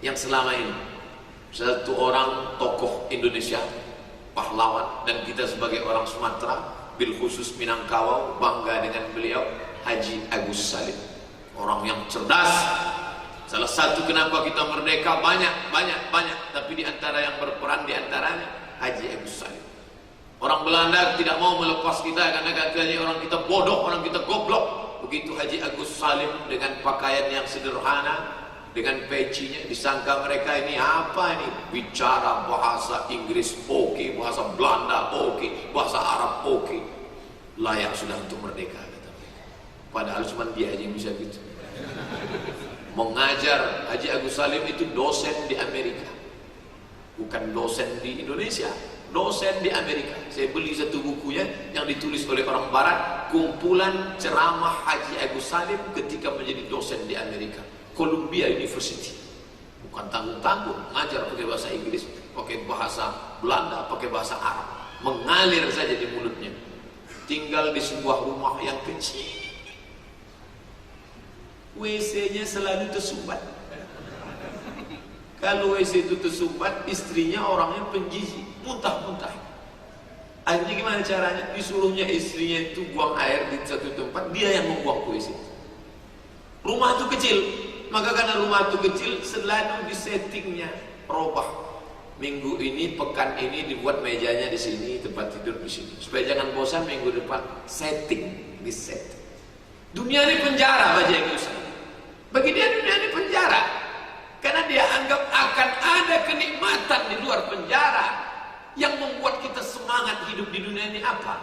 yang selama ini satu orang tokoh Indonesia, pahlawan, dan kita sebagai orang Sumatera, bil khusus Minangkabau, bangga dengan beliau, Haji Agus Salim. Orang yang cerdas. Salah satu kenapa kita merdeka banyak, tapi di antara yang berperan di antaranya Haji Agus Salim. Orang Belanda tidak mau melepas kita karena katanya orang kita bodoh, orang kita goblok. Begitu Haji Agus Salim dengan pakaian yang sederhana, dengan pecinya, disangka mereka ini apa ini? Bicara bahasa Inggris oke, bahasa Belanda oke, bahasa Arab oke. Layak sudah untuk merdeka, kata mereka. Padahal cuma dia aja yang bisa gitu. Mengajar, Haji Agus Salim itu dosen di Amerika, bukan dosen di Indonesia, dosen di Amerika. Saya beli satu bukunya yang ditulis oleh orang Barat, kumpulan ceramah Haji Agus Salim ketika menjadi dosen di Amerika, Columbia University. Bukan tanggung-tanggung, mengajar pakai bahasa Inggris, pakai bahasa Belanda, pakai bahasa Arab, mengalir saja di mulutnya. Tinggal di sebuah rumah yang kecil, WC-nya selalu tersumbat. Kalau WC itu tersumbat, istrinya orangnya penjijik, muntah-muntah. Akhirnya gimana caranya? Disuruhnya istrinya itu buang air di satu tempat, dia yang membuang ke WC. Rumah itu kecil, maka karena rumah itu kecil, selalu disettingnya robah. Minggu ini, pekan ini dibuat mejanya di sini, tempat tidur di sini, supaya jangan bosan. Minggu depan setting, disetting. Dunia ini penjara bagi yang usah. Bagi dia dunia ini penjara, karena dia anggap akan ada kenikmatan di luar penjara. Yang membuat kita semangat hidup di dunia ini apa?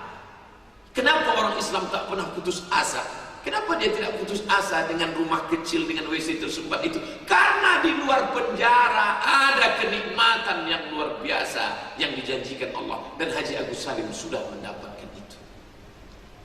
Kenapa orang Islam tak pernah putus asa? Kenapa dia tidak putus asa dengan rumah kecil, dengan WC tersumbat itu? Karena di luar penjara ada kenikmatan yang luar biasa yang dijanjikan Allah. Dan Haji Agus Salim sudah mendapatkan itu.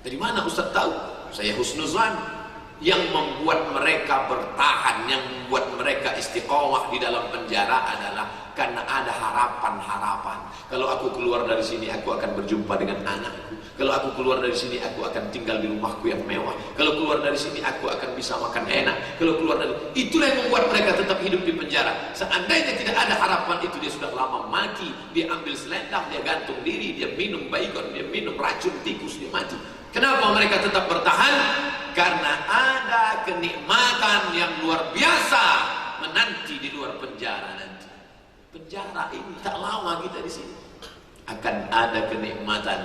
Dari mana Ustaz tahu? Saya husnuzan. Yang membuat mereka bertahan, yang membuat mereka istiqomah di dalam penjara adalah karena ada harapan-harapan. Kalau aku keluar dari sini, aku akan berjumpa dengan anakku. Kalau aku keluar dari sini, aku akan tinggal di rumahku yang mewah. Kalau keluar dari sini, aku akan bisa makan enak. Kalau keluar dari... Itulah yang membuat mereka tetap hidup di penjara. Seandainya tidak ada harapan itu, dia sudah lama mati. Dia ambil selendang, dia gantung diri, dia minum baygon, dia minum racun tikus, dia mati. Kenapa mereka tetap bertahan? Karena ada kenikmatan yang luar biasa menanti di luar penjara nanti. Penjara ini tak lama kita di sini. Akan ada kenikmatan.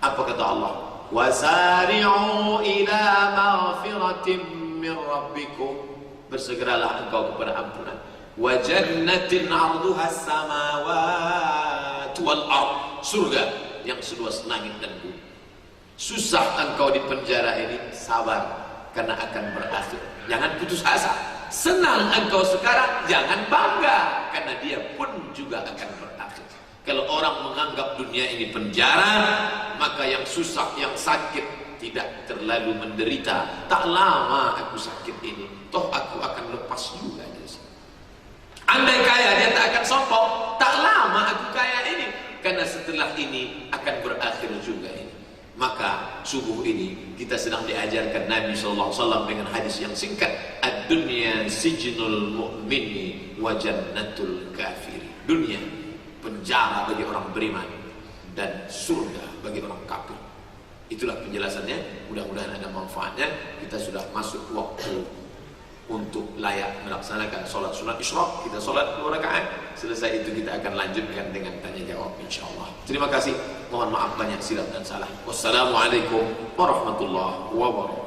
Apa kata Allah? Wasari'u ila maghfiratin min rabbikum. Bersegeralah engkau kepada ampunan. Wa jannatin 'arduha as-samawati wal ardh. Surga yang seluas langit dan bumi. Susah engkau di penjara ini, sabar karena akan berakhir. Jangan putus asa. Senang engkau sekarang, jangan bangga karena dia pun juga akan berakhir. Kalau orang menganggap dunia ini penjara, maka yang susah, yang sakit tidak terlalu menderita. Tak lama aku sakit ini, toh aku akan lepas juga dari sini. Andai kaya dia tak akan sombong, tak lama aku kaya ini, karena setelah ini akan berakhir juga ini. Maka subuh ini kita sedang diajarkan Nabi SAW dengan hadis yang singkat, ad-dunya sijnul mu'mini wa jannatul kafiri. Dunia penjara bagi orang beriman dan surga bagi orang kafir. Itulah penjelasannya. Mudah-mudahan ada manfaatnya. Kita sudah masuk waktu untuk layak melaksanakan sholat sunat isyraq. Kita sholat 2 rakaat. Selesai itu kita akan lanjutkan dengan tanya jawab insyaallah. Terima kasih. Mohon maaf banyak silap dan salah. Wassalamualaikum warahmatullahi wabarakatuh.